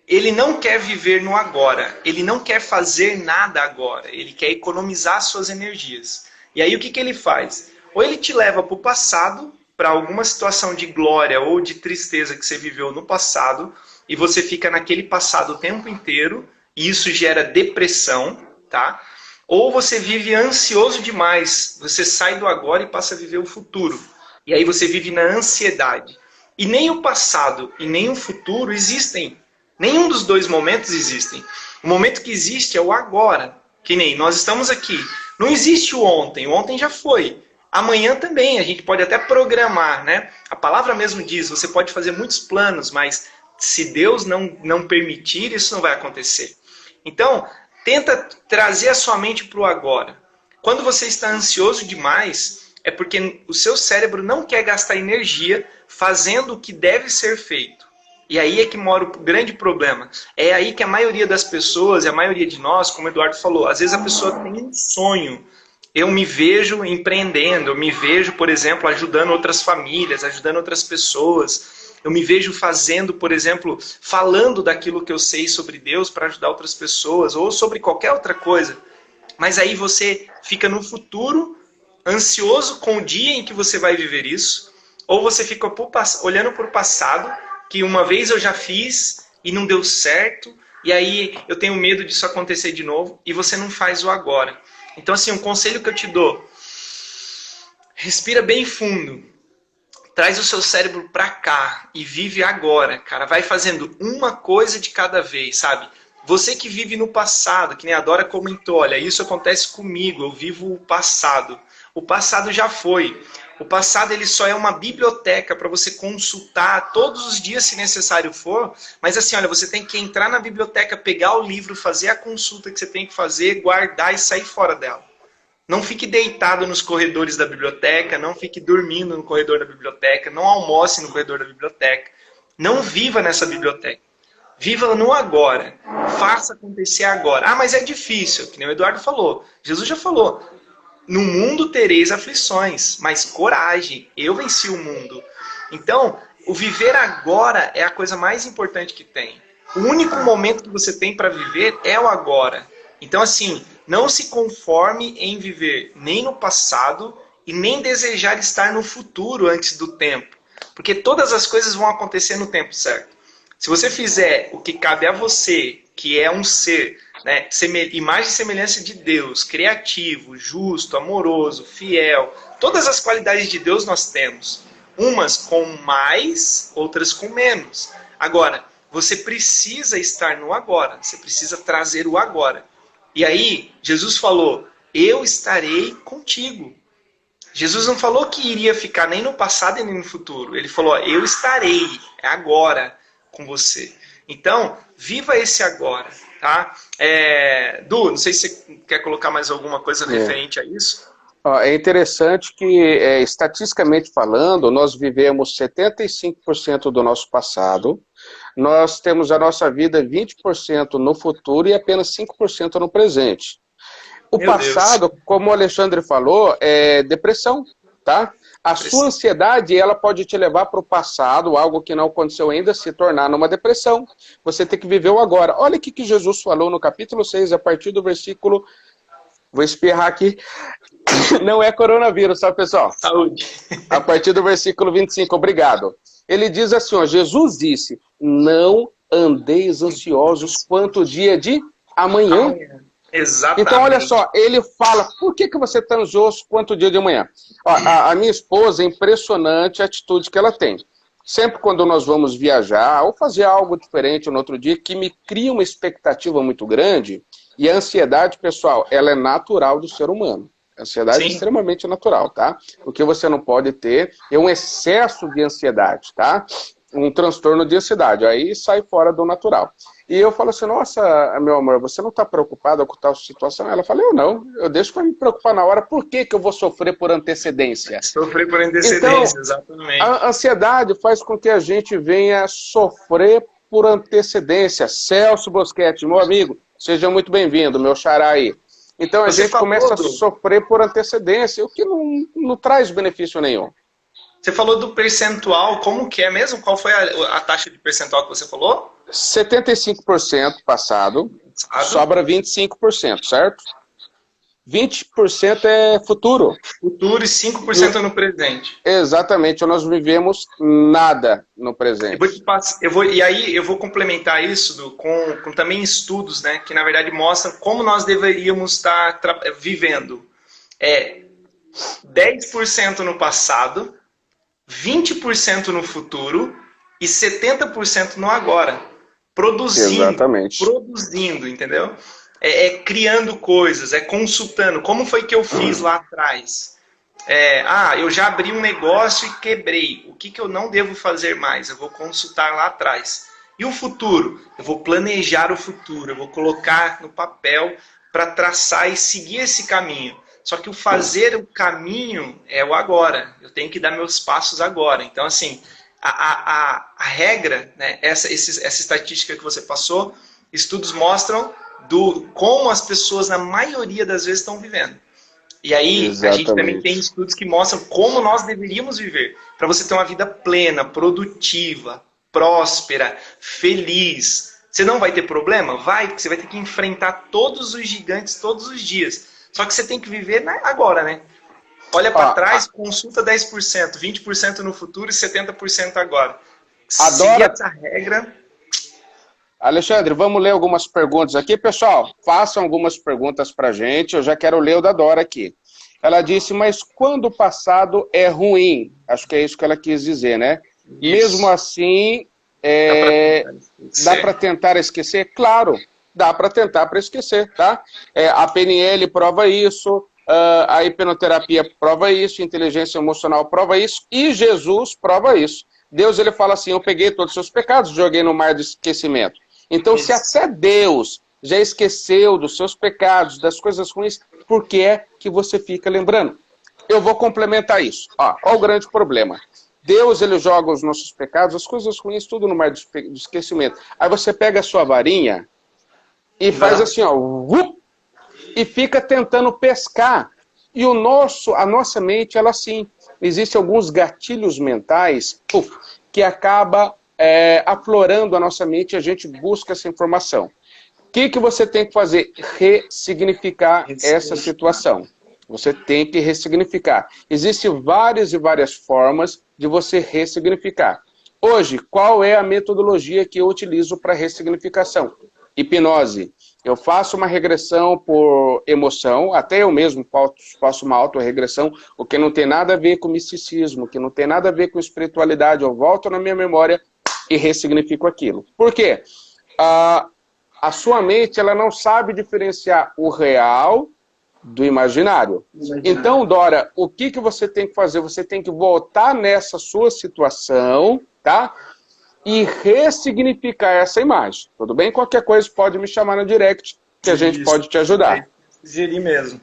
Ele não quer viver no agora, ele não quer fazer nada agora, ele quer economizar suas energias. E aí o que ele faz? Ou ele te leva para o passado, para alguma situação de glória ou de tristeza que você viveu no passado, e você fica naquele passado o tempo inteiro, e isso gera depressão, tá? Ou você vive ansioso demais, você sai do agora e passa a viver o futuro. E aí você vive na ansiedade. E nem o passado e nem o futuro existem. Nenhum dos dois momentos existem. O momento que existe é o agora. Que nem nós estamos aqui. Não existe o ontem já foi. Amanhã também, a gente pode até programar, né? A palavra mesmo diz, você pode fazer muitos planos, mas se Deus não permitir, isso não vai acontecer. Então, tenta trazer a sua mente para o agora. Quando você está ansioso demais, é porque o seu cérebro não quer gastar energia fazendo o que deve ser feito. E aí é que mora o grande problema. É aí que a maioria das pessoas, e a maioria de nós, como o Eduardo falou, às vezes a pessoa tem um sonho. Eu me vejo empreendendo, eu me vejo, por exemplo, ajudando outras famílias, ajudando outras pessoas. Eu me vejo fazendo, por exemplo, falando daquilo que eu sei sobre Deus para ajudar outras pessoas, ou sobre qualquer outra coisa. Mas aí você fica no futuro, ansioso com o dia em que você vai viver isso, ou você fica olhando para o passado, que uma vez eu já fiz e não deu certo, e aí eu tenho medo disso acontecer de novo, e você não faz o agora. Então, assim, um conselho que eu te dou, respira bem fundo, traz o seu cérebro pra cá e vive agora, cara. Vai fazendo uma coisa de cada vez, sabe? Você que vive no passado, que nem a Dora comentou, olha, isso acontece comigo, eu vivo o passado. O passado já foi. O passado ele só é uma biblioteca para você consultar todos os dias, se necessário for. Mas assim, olha, você tem que entrar na biblioteca, pegar o livro, fazer a consulta que você tem que fazer, guardar e sair fora dela. Não fique deitado nos corredores da biblioteca, não fique dormindo no corredor da biblioteca, não almoce no corredor da biblioteca. Não viva nessa biblioteca. Viva no agora. Faça acontecer agora. Ah, mas é difícil, que nem o Eduardo falou. Jesus já falou. No mundo tereis aflições, mas coragem, eu venci o mundo. Então, o viver agora é a coisa mais importante que tem. O único momento que você tem para viver é o agora. Então, assim, não se conforme em viver nem no passado e nem desejar estar no futuro antes do tempo. Porque todas as coisas vão acontecer no tempo certo. Se você fizer o que cabe a você, que é um ser, né, imagem e semelhança de Deus, criativo, justo, amoroso, fiel, todas as qualidades de Deus nós temos. Umas com mais, outras com menos. Agora, você precisa estar no agora, você precisa trazer o agora. E aí, Jesus falou, eu estarei contigo. Jesus não falou que iria ficar nem no passado e nem no futuro. Ele falou, eu estarei, é agora, com você. Então, viva esse agora, tá? Du, não sei se você quer colocar mais alguma coisa referente a isso. É interessante que, estatisticamente falando, nós vivemos 75% do nosso passado, nós temos a nossa vida 20% no futuro e apenas 5% no presente. O Meu passado, Deus. como o Alexandre falou, é depressão, tá? A sua ansiedade, ela pode te levar para o passado, algo que não aconteceu ainda, se tornar numa depressão. Você tem que viver o agora. Olha o que Jesus falou no capítulo 6, a partir do versículo... Vou espirrar aqui. Não é coronavírus, tá, pessoal? Saúde. A partir do versículo 25, obrigado. Ele diz assim, ó, Jesus disse, não andeis ansiosos quanto o dia de amanhã. Exatamente. Então, olha só, ele fala, por que você está ansioso quanto o dia de amanhã? Ó, a minha esposa, é impressionante a atitude que ela tem. Sempre quando nós vamos viajar ou fazer algo diferente no outro dia, que me cria uma expectativa muito grande, E a ansiedade, pessoal, ela é natural do ser humano. A ansiedade é Sim. extremamente natural, tá? O que você não pode ter é um excesso de ansiedade, tá? Um transtorno de ansiedade, aí sai fora do natural. E eu falo assim, nossa, meu amor, você não está preocupada com tal situação? Ela fala, eu não, eu deixo para me preocupar na hora, por que que eu vou sofrer por antecedência? Sofrer por Então, antecedência, exatamente. a ansiedade faz com que a gente venha sofrer por antecedência. Celso Boschetti, meu amigo, seja muito bem-vindo, meu xará aí. Então a Você gente começa falou a sofrer por antecedência, o que não traz benefício nenhum. você falou do percentual, como que é mesmo? Qual foi a taxa de percentual que você falou? 75% passado, Passado. sobra 25%, certo? 20% é futuro. Futuro e 5% no presente. Exatamente, nós não vivemos nada no presente. E aí eu vou complementar isso com também estudos, né, que na verdade mostram como nós deveríamos estar vivendo. 10% no passado, 20% no futuro e 70% no agora. Exatamente. Produzindo, entendeu? Criando coisas, consultando. Como foi que eu fiz lá atrás? Eu já abri um negócio e quebrei. O que eu não devo fazer mais? Eu vou consultar lá atrás. E o futuro? Eu vou planejar o futuro. Eu vou colocar no papel para traçar e seguir esse caminho. Só que o fazer o caminho é o agora. Eu tenho que dar meus passos agora. Então, assim, a regra, né, essa estatística que você passou, estudos mostram como as pessoas, na maioria das vezes, estão vivendo. E aí, a gente também tem Exatamente. estudos que mostram como nós deveríamos viver. Para você ter uma vida plena, produtiva, próspera, feliz. Você não vai ter problema? Vai, porque você vai ter que enfrentar todos os gigantes todos os dias. Só que você tem que viver agora, né? Olha para trás, consulta 10%, 20% no futuro e 70% agora. Seguir essa regra. Alexandre, vamos ler algumas perguntas aqui. Pessoal, façam algumas perguntas para a gente. Eu já quero ler o da Dora aqui. Ela disse, mas quando o passado é ruim? Acho que é isso que ela quis dizer, né? Isso. Mesmo assim, dá para tentar esquecer? Claro, dá para tentar para esquecer, tá? A PNL prova isso, a hipnoterapia prova isso, a inteligência emocional prova isso, e Jesus prova isso. Deus, ele fala assim, eu peguei todos os seus pecados, joguei no mar de esquecimento. Então, se até Deus já esqueceu dos seus pecados, das coisas ruins, por que é que você fica lembrando? Eu vou complementar isso. Olha o grande problema. Deus, ele joga os nossos pecados, as coisas ruins, tudo no mar de esquecimento. Aí você pega a sua varinha e faz assim, ó, e fica tentando pescar. E a nossa mente, ela sim, existem alguns gatilhos mentais que acaba aflorando a nossa mente e a gente busca essa informação. O que você tem que fazer? Ressignificar essa situação. Você tem que ressignificar. Existem várias e várias formas de você ressignificar. Hoje, qual é a metodologia que eu utilizo para ressignificação? Hipnose. Eu faço uma regressão por emoção, até eu mesmo faço uma autorregressão, o que não tem nada a ver com misticismo, que não tem nada a ver com espiritualidade. Eu volto na minha memória e ressignifico aquilo. Por quê? A sua mente, ela não sabe diferenciar o real do imaginário. Então, Dora, o que você tem que fazer? Você tem que voltar nessa sua situação, tá? E ressignificar essa imagem. Tudo bem? Qualquer coisa pode me chamar no direct, que a gente pode te ajudar. Sugerir mesmo.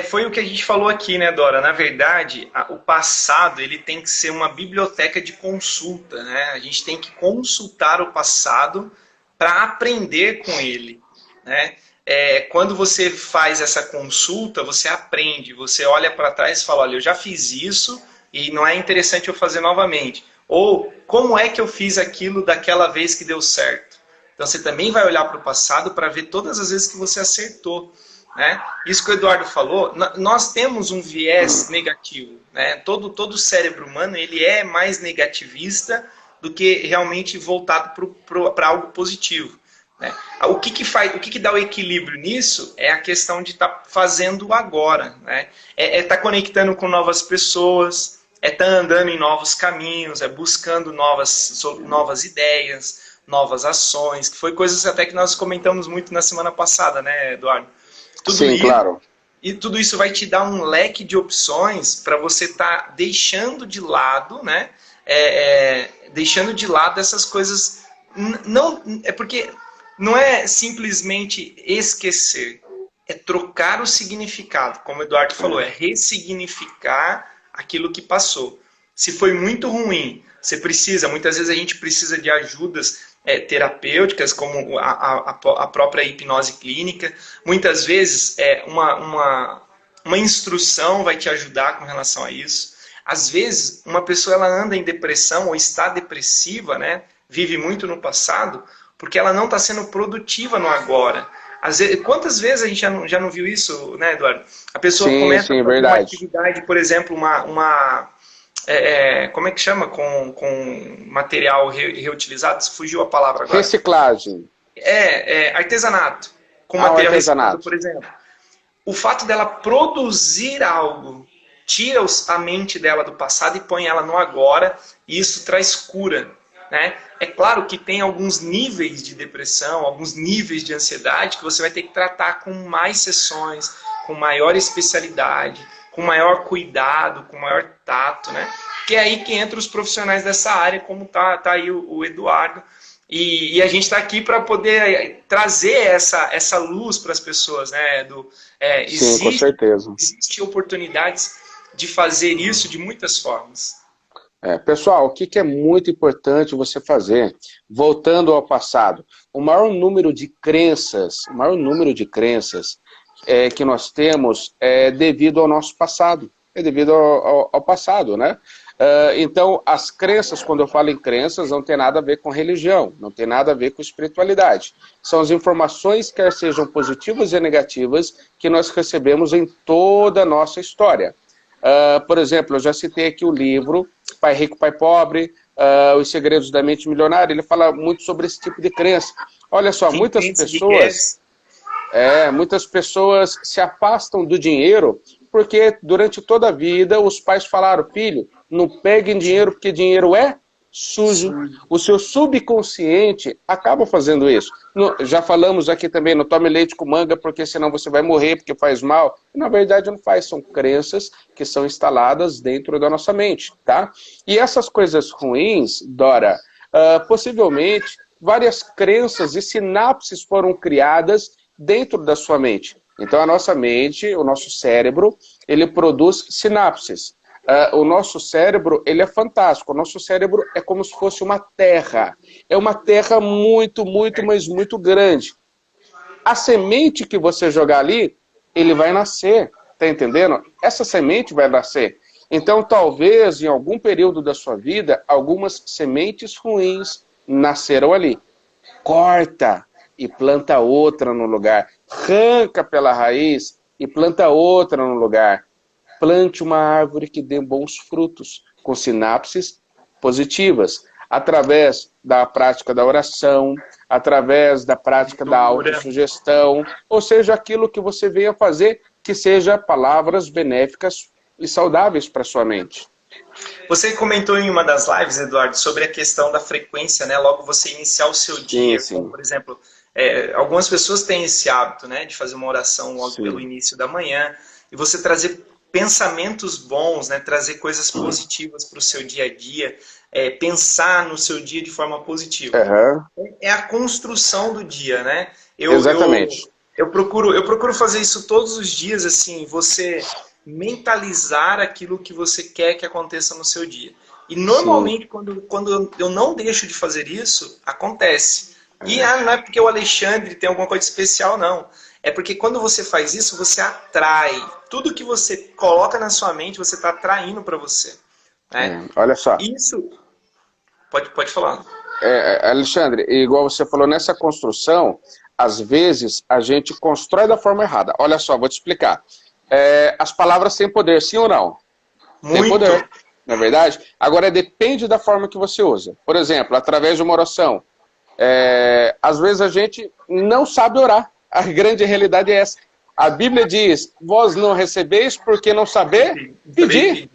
Foi o que a gente falou aqui, né, Dora? Na verdade, o passado ele tem que ser uma biblioteca de consulta, né? A gente tem que consultar o passado para aprender com ele, né? Quando você faz essa consulta, você aprende, você olha para trás e fala, olha, eu já fiz isso e não é interessante eu fazer novamente. Ou, como é que eu fiz aquilo daquela vez que deu certo? Então, você também vai olhar para o passado para ver todas as vezes que você acertou. Né? Isso que o Eduardo falou, nós temos um viés negativo. Né? Todo cérebro humano ele é mais negativista do que realmente voltado para algo positivo. Né? O que dá o equilíbrio nisso é a questão de estar fazendo agora. Né? Estar conectando com novas pessoas, estar andando em novos caminhos, buscando novas ideias, novas ações, que foi coisas até que nós comentamos muito na semana passada, né, Eduardo? Sim, claro. E tudo isso vai te dar um leque de opções para você estar deixando de lado, né? Deixando de lado essas coisas. Não, é porque não é simplesmente esquecer, é trocar o significado. Como o Eduardo falou, é ressignificar aquilo que passou. Se foi muito ruim, você precisa, muitas vezes a gente precisa de ajudas terapêuticas, como a própria hipnose clínica. Muitas vezes uma instrução vai te ajudar com relação a isso. Às vezes, uma pessoa ela anda em depressão ou está depressiva, né? Vive muito no passado, porque ela não está sendo produtiva no agora. Às vezes, quantas vezes a gente já não viu isso, né, Eduardo? A pessoa começa a fazer uma atividade, por exemplo, como é que chama? Com material reutilizado? Fugiu a palavra agora. Reciclagem. Artesanato. Com material artesanato. reciclado, por exemplo. O fato dela produzir algo tira a mente dela do passado e põe ela no agora, e isso traz cura. Né? É claro que tem alguns níveis de depressão, alguns níveis de ansiedade que você vai ter que tratar com mais sessões, com maior especialidade, com maior cuidado, com maior tato, né? Que é aí que entram os profissionais dessa área, como tá aí o Eduardo. E a gente está aqui para poder trazer essa luz para as pessoas, né, Edu? Sim, com certeza. Existem oportunidades de fazer isso de muitas formas. Pessoal, o que é muito importante você fazer? Voltando ao passado, o maior número de crenças que nós temos é devido ao nosso passado, é devido ao passado, né? Então, as crenças, quando eu falo em crenças, não tem nada a ver com religião, não tem nada a ver com espiritualidade. São as informações, quer sejam positivas e negativas, que nós recebemos em toda a nossa história. Por exemplo, eu já citei aqui o livro Pai Rico, Pai Pobre, Os Segredos da Mente Milionária. Ele fala muito sobre esse tipo de crença. Olha só, muitas pessoas se afastam do dinheiro porque durante toda a vida os pais falaram: filho, não peguem dinheiro porque dinheiro é sujo. O seu subconsciente acaba fazendo isso. Já falamos aqui também, não tome leite com manga porque senão você vai morrer porque faz mal. Na verdade não faz, são crenças que são instaladas dentro da nossa mente, tá? E essas coisas ruins, Dora, possivelmente várias crenças e sinapses foram criadas dentro da sua mente. Então a nossa mente, o nosso cérebro, ele produz sinapses. O nosso cérebro, ele é fantástico. O nosso cérebro é como se fosse uma terra. É uma terra muito, mas muito grande. A semente que você jogar ali, ele vai nascer. Tá entendendo? Essa semente vai nascer. Então, talvez, em algum período da sua vida, algumas sementes ruins nasceram ali. Corta e planta outra no lugar. Arranca pela raiz e planta outra no lugar. Plante uma árvore que dê bons frutos, com sinapses positivas, através da prática da oração, através da prática da autossugestão, ou seja, aquilo que você venha fazer que seja palavras benéficas e saudáveis para sua mente. Você comentou em uma das lives, Eduardo, sobre a questão da frequência, né? Logo você iniciar o seu dia, sim. como, por exemplo, algumas pessoas têm esse hábito, né, de fazer uma oração logo pelo início da manhã, e você trazer pensamentos bons, né, trazer coisas positivas para o seu dia a dia, pensar no seu dia de forma positiva. É a construção do dia, né? Exatamente. Eu procuro fazer isso todos os dias, assim, você mentalizar aquilo que você quer que aconteça no seu dia. E normalmente, quando eu não deixo de fazer isso, acontece. E não é porque o Alexandre tem alguma coisa especial, não. É porque quando você faz isso, você atrai. Tudo que você coloca na sua mente, você está atraindo para você. Né? Olha só. Isso... Pode falar. Alexandre, igual você falou, nessa construção, às vezes a gente constrói da forma errada. Olha só, vou te explicar. As palavras têm poder, sim ou não? Muito. Tem poder, não é verdade? Agora, depende da forma que você usa. Por exemplo, através de uma oração. Às vezes a gente não sabe orar. A grande realidade é essa. A Bíblia diz, vós não recebeis porque não saber pedir.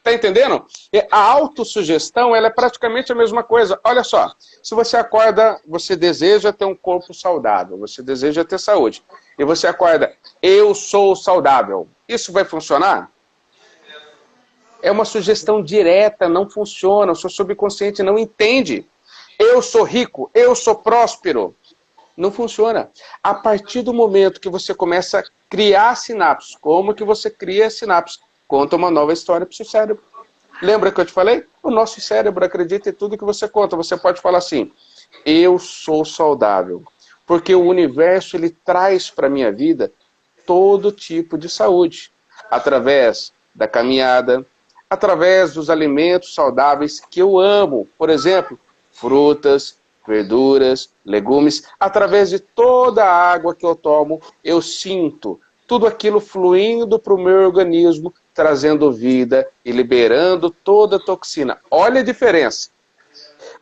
Tá entendendo? A autossugestão, ela é praticamente a mesma coisa. Olha só, se você acorda, você deseja ter um corpo saudável, você deseja ter saúde, e você acorda, eu sou saudável. Isso vai funcionar? É uma sugestão direta, não funciona, o seu subconsciente não entende. Eu sou rico, eu sou próspero. Não funciona. A partir do momento que você começa a criar sinapses, como que você cria sinapses? Conta uma nova história para o seu cérebro. Lembra que eu te falei? O nosso cérebro acredita em tudo que você conta. Você pode falar assim, eu sou saudável. Porque o universo, ele traz para a minha vida todo tipo de saúde. Através da caminhada, através dos alimentos saudáveis que eu amo. Por exemplo, frutas, verduras, legumes, através de toda a água que eu tomo, eu sinto tudo aquilo fluindo para o meu organismo, trazendo vida e liberando toda a toxina. Olha a diferença.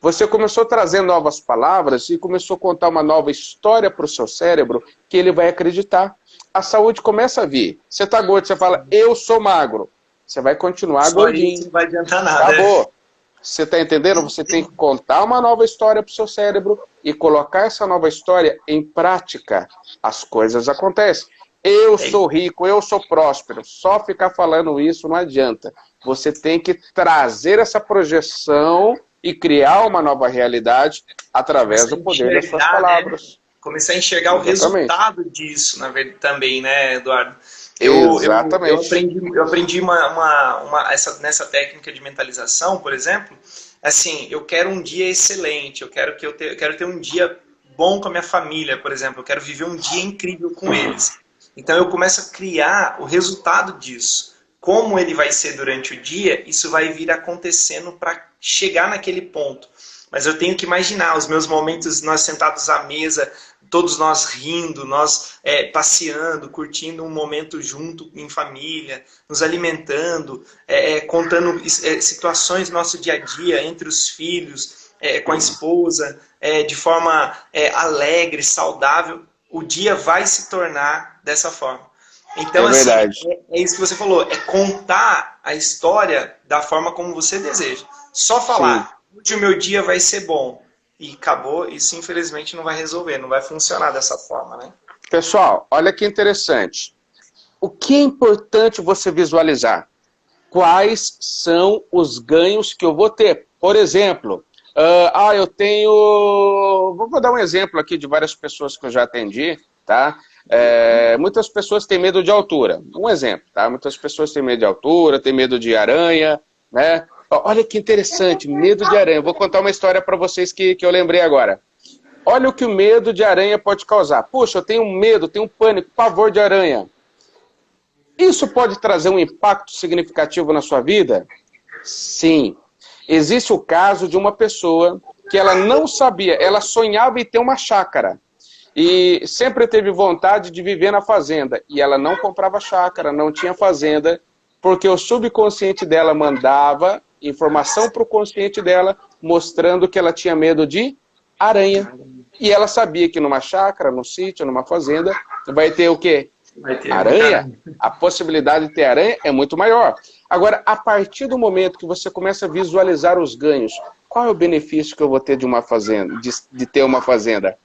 Você começou a trazer novas palavras e começou a contar uma nova história para o seu cérebro que ele vai acreditar. A saúde começa a vir. Você está gordo, você fala, eu sou magro. Você vai continuar gordinho. Não vai adiantar nada. Acabou. Você está entendendo? Você tem que contar uma nova história para o seu cérebro e colocar essa nova história em prática. As coisas acontecem. Eu sou rico, eu sou próspero. Só ficar falando isso não adianta. Você tem que trazer essa projeção e criar uma nova realidade através do poder das suas palavras. Né? Começar a enxergar o resultado disso, na verdade, também, né, Eduardo? Exatamente. Eu aprendi nessa técnica de mentalização, por exemplo, assim, eu quero um dia excelente, eu quero ter um dia bom com a minha família, por exemplo, eu quero viver um dia incrível com eles. Então eu começo a criar o resultado disso. Como ele vai ser durante o dia, isso vai vir acontecendo para chegar naquele ponto. Mas eu tenho que imaginar os meus momentos, nós sentados à mesa, todos nós rindo, nós passeando, curtindo um momento junto em família, nos alimentando, contando situações do nosso dia a dia entre os filhos, com a esposa, de forma alegre, saudável. O dia vai se tornar dessa forma. Então, assim, é isso que você falou, é contar a história da forma como você deseja. Só falar, hoje o meu dia vai ser bom. E acabou, isso infelizmente não vai resolver, não vai funcionar dessa forma, né? Pessoal, olha que interessante. O que é importante você visualizar? Quais são os ganhos que eu vou ter? Por exemplo, eu tenho... Vou dar um exemplo aqui de várias pessoas que eu já atendi, tá? Muitas pessoas têm medo de altura. Um exemplo, tá? Muitas pessoas têm medo de altura, têm medo de aranha, né? Olha que interessante, medo de aranha. Eu vou contar uma história para vocês que eu lembrei agora. Olha o que o medo de aranha pode causar. Puxa, eu tenho medo, tenho pânico, pavor de aranha. Isso pode trazer um impacto significativo na sua vida? Sim. Existe o caso de uma pessoa que ela não sabia, ela sonhava em ter uma chácara. E sempre teve vontade de viver na fazenda. E ela não comprava chácara, não tinha fazenda, porque o subconsciente dela mandava informação para o consciente dela, mostrando que ela tinha medo de aranha. E ela sabia que numa chácara, num sítio, numa fazenda, vai ter o quê? Vai ter aranha. A possibilidade de ter aranha é muito maior. Agora, a partir do momento que você começa a visualizar os ganhos, qual é o benefício que eu vou ter de uma fazenda, de ter uma fazenda?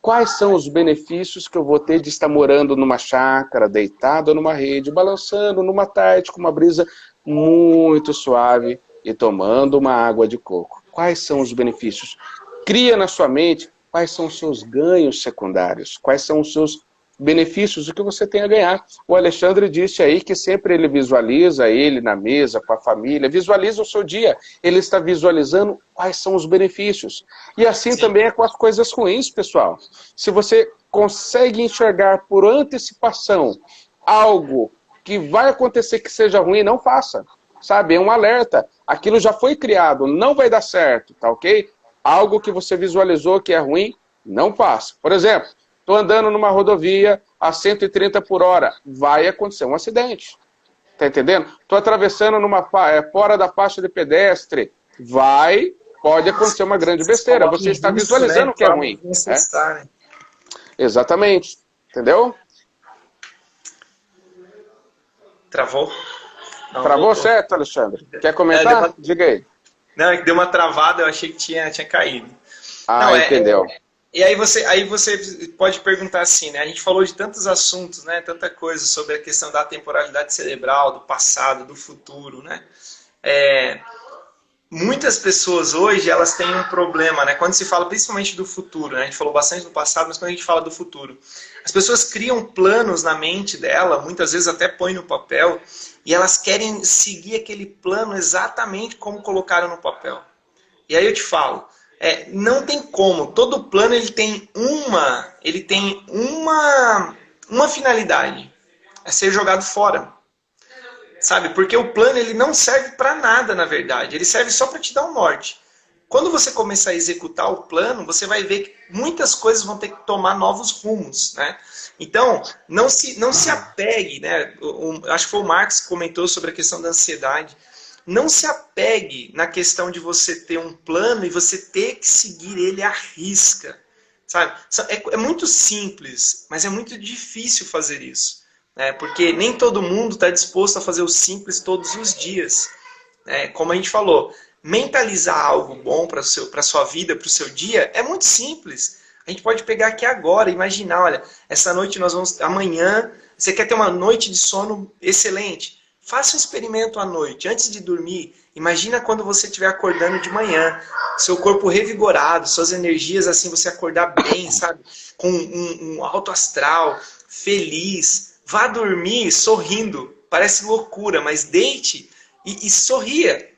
Quais são os benefícios que eu vou ter de estar morando numa chácara, deitado numa rede, balançando numa tarde com uma brisa muito suave e tomando uma água de coco? Quais são os benefícios? Cria na sua mente quais são os seus ganhos secundários, quais são os seus benefícios, o que você tem a ganhar. O Alexandre disse aí que sempre ele visualiza ele na mesa, com a família, visualiza o seu dia, ele está visualizando quais são os benefícios. E assim também é com as coisas ruins, pessoal. Se você consegue enxergar por antecipação algo que vai acontecer que seja ruim, não faça. Sabe, é um alerta. Aquilo já foi criado, não vai dar certo, tá ok? Algo que você visualizou que é ruim, não faça. Por exemplo, estou andando numa rodovia a 130 por hora, vai acontecer um acidente. Tá entendendo? Estou atravessando fora da faixa de pedestre, pode acontecer uma grande besteira. Você está visualizando o que é ruim. Exatamente. Entendeu? Travou? Não, Travou voltou. certo, Alexandre? Quer Deu comentar? uma, Diga aí. não, é que deu uma travada, eu achei que tinha caído. Ah, Não, entendeu. e aí você pode perguntar assim, né? A gente falou de tantos assuntos, né? Tanta coisa sobre a questão da temporalidade cerebral, do passado, do futuro, né? É, muitas pessoas hoje, elas têm um problema, né? Quando se fala principalmente do futuro, né? A gente falou bastante do passado, mas quando a gente fala do futuro, as pessoas criam planos na mente dela, muitas vezes até põem no papel, e elas querem seguir aquele plano exatamente como colocaram no papel. E aí eu te falo, não tem como. Todo plano ele tem uma finalidade, é ser jogado fora. Sabe? Porque o plano ele não serve para nada, na verdade. Ele serve só para te dar um norte. Quando você começar a executar o plano, você vai ver que muitas coisas vão ter que tomar novos rumos, né? Então, não se apegue, né? Acho que foi o Marx que comentou sobre a questão da ansiedade. Não se apegue na questão de você ter um plano e você ter que seguir ele à risca, sabe? É muito simples, mas é muito difícil fazer isso, né? Porque nem todo mundo está disposto a fazer o simples todos os dias, né? Como a gente falou, mentalizar algo bom para a sua vida, para o seu dia, é muito simples. A gente pode pegar aqui agora, imaginar, olha, essa noite nós vamos, amanhã, você quer ter uma noite de sono excelente? Faça um experimento à noite, antes de dormir. Imagina quando você estiver acordando de manhã, seu corpo revigorado, suas energias, assim, você acordar bem, sabe? Com um alto astral, feliz. Vá dormir sorrindo. Parece loucura, mas deite e sorria.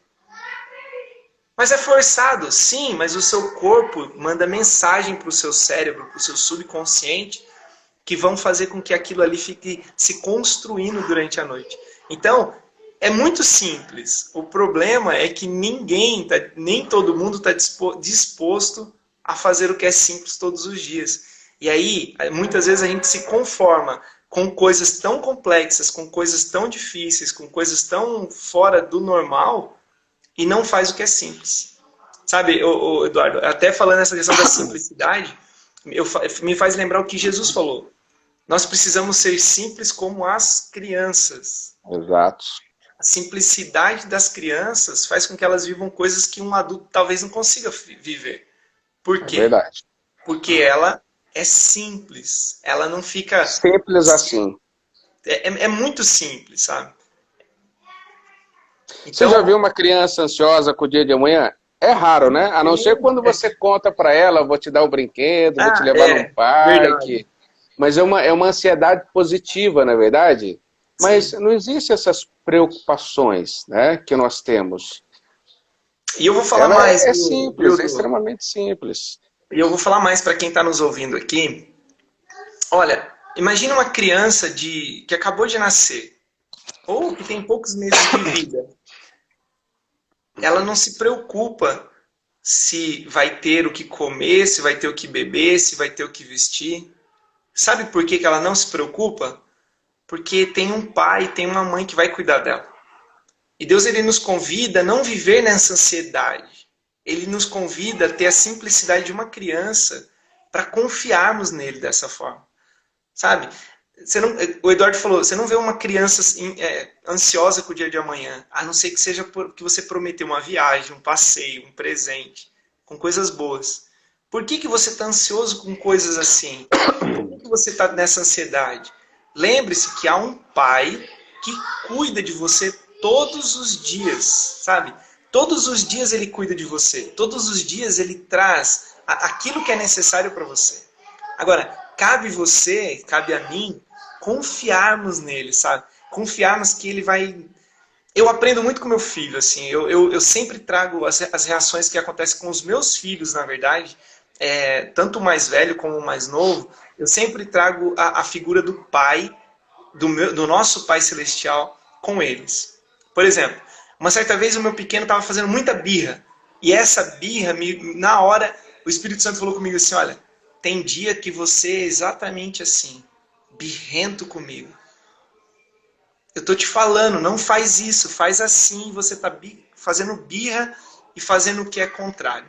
Mas é forçado, sim, mas o seu corpo manda mensagem para o seu cérebro, para o seu subconsciente, que vão fazer com que aquilo ali fique se construindo durante a noite. Então, é muito simples. O problema é que nem todo mundo está disposto a fazer o que é simples todos os dias. E aí, muitas vezes a gente se conforma com coisas tão complexas, com coisas tão difíceis, com coisas tão fora do normal e não faz o que é simples. Sabe, Eduardo, até falando essa questão da simplicidade, me faz lembrar o que Jesus falou. Nós precisamos ser simples como as crianças. Exato. A simplicidade das crianças faz com que elas vivam coisas que um adulto talvez não consiga viver. Por É quê? verdade. Porque ela é simples. Ela não fica... Simples assim. É muito simples, sabe? Você já viu Então, uma criança ansiosa com o dia de amanhã? É raro, né? A não ser quando você conta para ela, vou te dar o brinquedo, vou te levar num verdade. parque. Mas é uma ansiedade positiva, na verdade. Mas Sim. não existem essas preocupações, né, que nós temos. E eu vou falar Ela mais, é viu, simples, é Du? extremamente simples. E eu vou falar mais para quem está nos ouvindo aqui. Olha, imagina uma criança que acabou de nascer, ou que tem poucos meses de vida. Ela não se preocupa se vai ter o que comer, se vai ter o que beber, se vai ter o que vestir. Sabe por que ela não se preocupa? Porque tem um pai, tem uma mãe que vai cuidar dela. E Deus ele nos convida a não viver nessa ansiedade. Ele nos convida a ter a simplicidade de uma criança para confiarmos nele dessa forma. Sabe? O Eduardo falou, você não vê uma criança ansiosa com o dia de amanhã, a não ser que seja porque você prometeu uma viagem, um passeio, um presente, com coisas boas. Por que você está ansioso com coisas assim? Por que você está nessa ansiedade? Lembre-se que há um pai que cuida de você todos os dias, sabe? Todos os dias ele cuida de você. Todos os dias ele traz aquilo que é necessário para você. Agora, cabe a mim, confiarmos nele, sabe? Confiarmos que ele vai... Eu aprendo muito com meu filho, assim. Eu sempre trago as reações que acontecem com os meus filhos, na verdade. Tanto o mais velho como o mais novo. Eu sempre trago a figura do pai, do nosso Pai Celestial, com eles. Por exemplo, uma certa vez o meu pequeno estava fazendo muita birra. E essa birra, na hora, o Espírito Santo falou comigo assim, olha, tem dia que você é exatamente assim, birrento comigo. Eu tô te falando, não faz isso, faz assim, você tá fazendo birra e fazendo o que é contrário.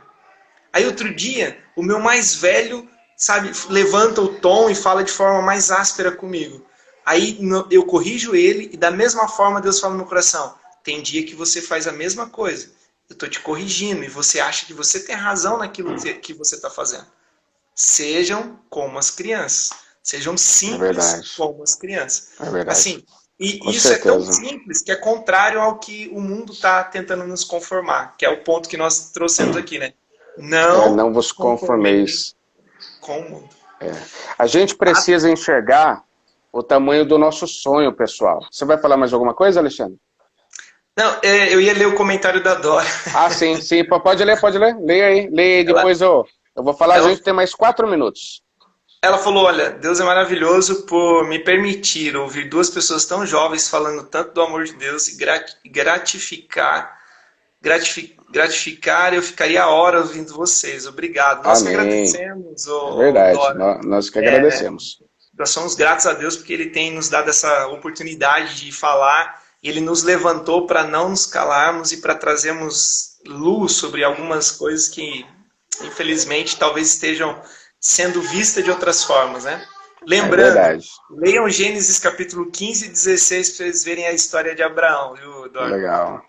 Aí outro dia, o meu mais velho, sabe, levanta o tom e fala de forma mais áspera comigo. Aí eu corrijo ele e da mesma forma Deus fala no meu coração, tem dia que você faz a mesma coisa. Eu estou te corrigindo e você acha que você tem razão naquilo que você está fazendo. Sejam como as crianças. Sejam É simples verdade. como as crianças. É verdade. Assim, Com e isso é tão certeza. simples que é contrário ao que o mundo está tentando nos conformar, que é o ponto que nós trouxemos aqui, né? Não Não vos conformei conformeis. com o mundo. A gente Ah, precisa enxergar o tamanho do nosso sonho, pessoal. Você vai falar mais alguma coisa, Alexandre? não, eu ia ler o comentário da Dora. Ah, sim, sim. Pode ler, pode ler. Leia aí, Ela, depois eu vou falar, a ela gente tem mais 4 minutos. Ela falou, olha, Deus é maravilhoso por me permitir ouvir duas pessoas tão jovens falando tanto do amor de Deus e gratificar, eu ficaria horas ouvindo vocês. Obrigado. Nós que Amém. agradecemos, É ô verdade. Dora. Nós que agradecemos. Nós somos gratos a Deus porque Ele tem nos dado essa oportunidade de falar. E Ele nos levantou para não nos calarmos e para trazermos luz sobre algumas coisas que, infelizmente, talvez estejam sendo vistas de outras formas, né? É Lembrando, verdade. leiam Gênesis capítulo 15 e 16 para vocês verem a história de Abraão, viu, Dora? Legal.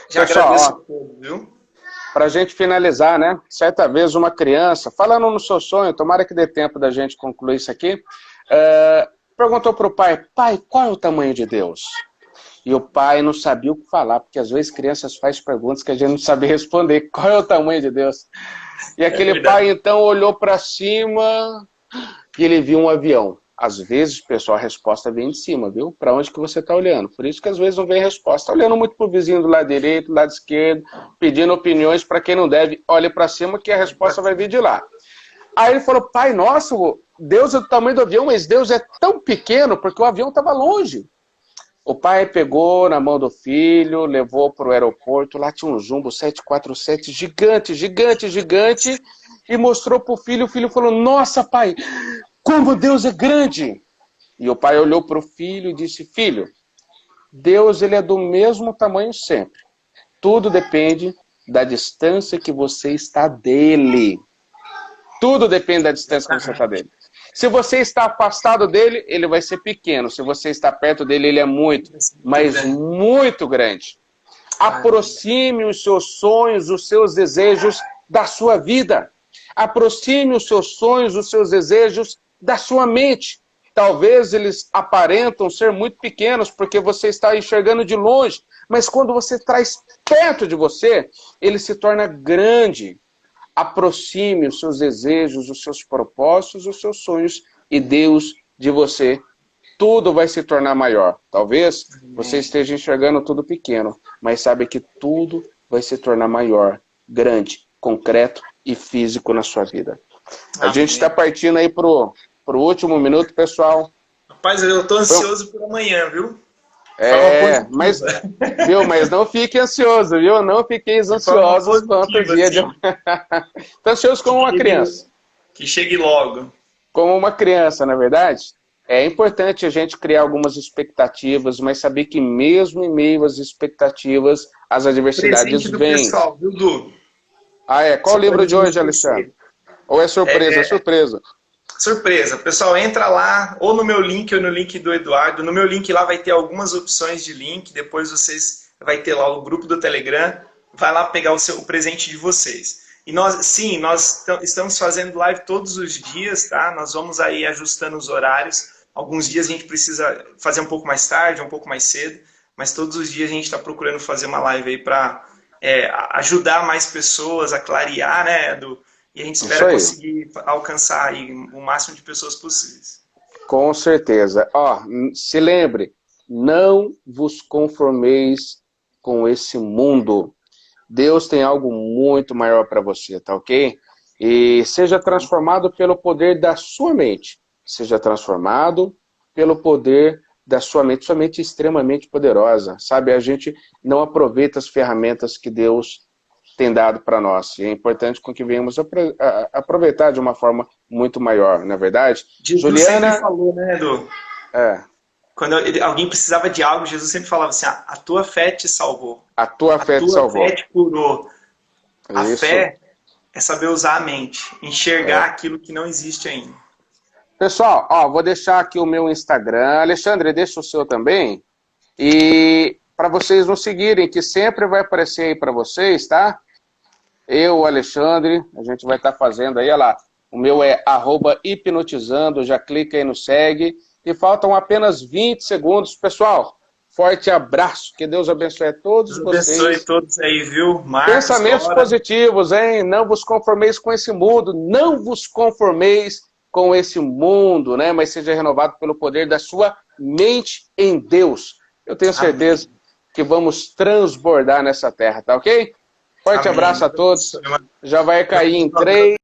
Já Pessoal, agradeço ó, a todos, viu? para a gente finalizar, né? Certa vez uma criança, falando no seu sonho, tomara que dê tempo da gente concluir isso aqui, perguntou para o pai, pai, qual é o tamanho de Deus? E o pai não sabia o que falar, porque às vezes crianças fazem perguntas que a gente não sabe responder. Qual é o tamanho de Deus? E É aquele pai verdade. então olhou para cima e ele viu um avião. Às vezes, pessoal, a resposta vem de cima, viu? Para onde que você está olhando? Por isso que às vezes não vem resposta. Tá olhando muito pro vizinho do lado direito, do lado esquerdo, pedindo opiniões para quem não deve. Olhe para cima que a resposta vai vir de lá. Aí ele falou, pai, nossa, Deus é do tamanho do avião, mas Deus é tão pequeno porque o avião estava longe. O pai pegou na mão do filho, levou para o aeroporto, lá tinha um Jumbo 747 gigante, gigante, gigante, e mostrou para o filho falou, nossa pai, como Deus é grande! E o pai olhou para o filho e disse, filho, Deus ele é do mesmo tamanho sempre. Tudo depende da distância que você está dele. Tudo depende da distância que você está dele. Se você está afastado dele, ele vai ser pequeno. Se você está perto dele, ele é muito, mas muito grande. Aproxime os seus sonhos, os seus desejos da sua vida. Aproxime os seus sonhos, os seus desejos da sua mente. Talvez eles aparentam ser muito pequenos porque você está enxergando de longe, mas quando você traz perto de você, ele se torna grande. Aproxime os seus desejos, os seus propósitos, os seus sonhos e Deus de você. Tudo vai se tornar maior. Talvez você esteja enxergando tudo pequeno, mas sabe que tudo vai se tornar maior, grande, concreto e físico na sua vida. A gente está partindo aí pro último minuto, pessoal. Rapaz, eu tô ansioso por amanhã, viu? Mas não fique ansioso, viu? Não fiqueis ansiosos quanto o dia de amanhã. Estou ansioso como uma criança. Que chegue logo. Como uma criança, na verdade. É importante a gente criar algumas expectativas, mas saber que mesmo em meio às expectativas, as adversidades vêm. Pessoal, viu, Du? Qual o livro de hoje, Alexandre? Ou é surpresa? Surpresa. Surpresa. Pessoal, entra lá, ou no meu link, ou no link do Eduardo. No meu link lá vai ter algumas opções de link. Depois vocês vai ter lá o grupo do Telegram. Vai lá pegar o presente de vocês. E nós estamos fazendo live todos os dias, tá? Nós vamos aí ajustando os horários. Alguns dias a gente precisa fazer um pouco mais tarde, um pouco mais cedo. Mas todos os dias a gente está procurando fazer uma live aí para ajudar mais pessoas a clarear, né, Edu? E a gente espera conseguir alcançar aí o máximo de pessoas possíveis. Com certeza. Se lembre, não vos conformeis com esse mundo. Deus tem algo muito maior para você, tá ok? E seja transformado pelo poder da sua mente. Seja transformado pelo poder da sua mente. Sua mente é extremamente poderosa, sabe? A gente não aproveita as ferramentas que Deus tem dado para nós. E é importante com que venhamos aproveitar de uma forma muito maior, não é verdade? Jesus Juliana sempre falou, né, Edu? Quando alguém precisava de algo, Jesus sempre falava assim, a tua fé te salvou. A tua fé te salvou. A tua fé te curou. A Isso. fé é saber usar a mente, enxergar aquilo que não existe ainda. Pessoal, ó, vou deixar aqui o meu Instagram. Alexandre, deixa o seu também. E para vocês nos seguirem, que sempre vai aparecer aí para vocês, tá? Eu, o Alexandre, a gente vai estar fazendo aí, olha lá. O meu é @hipnotizando, já clica aí no segue. E faltam apenas 20 segundos. Pessoal, forte abraço. Que Deus abençoe a todos Deus vocês. abençoe todos aí, viu? Marcos, Pensamentos Dora. positivos, hein? Não vos conformeis com esse mundo. Não vos conformeis com esse mundo, né? Mas seja renovado pelo poder da sua mente em Deus. Eu tenho certeza que vamos transbordar nessa terra, tá ok? Forte Amém. abraço a todos. Já vai cair em 3.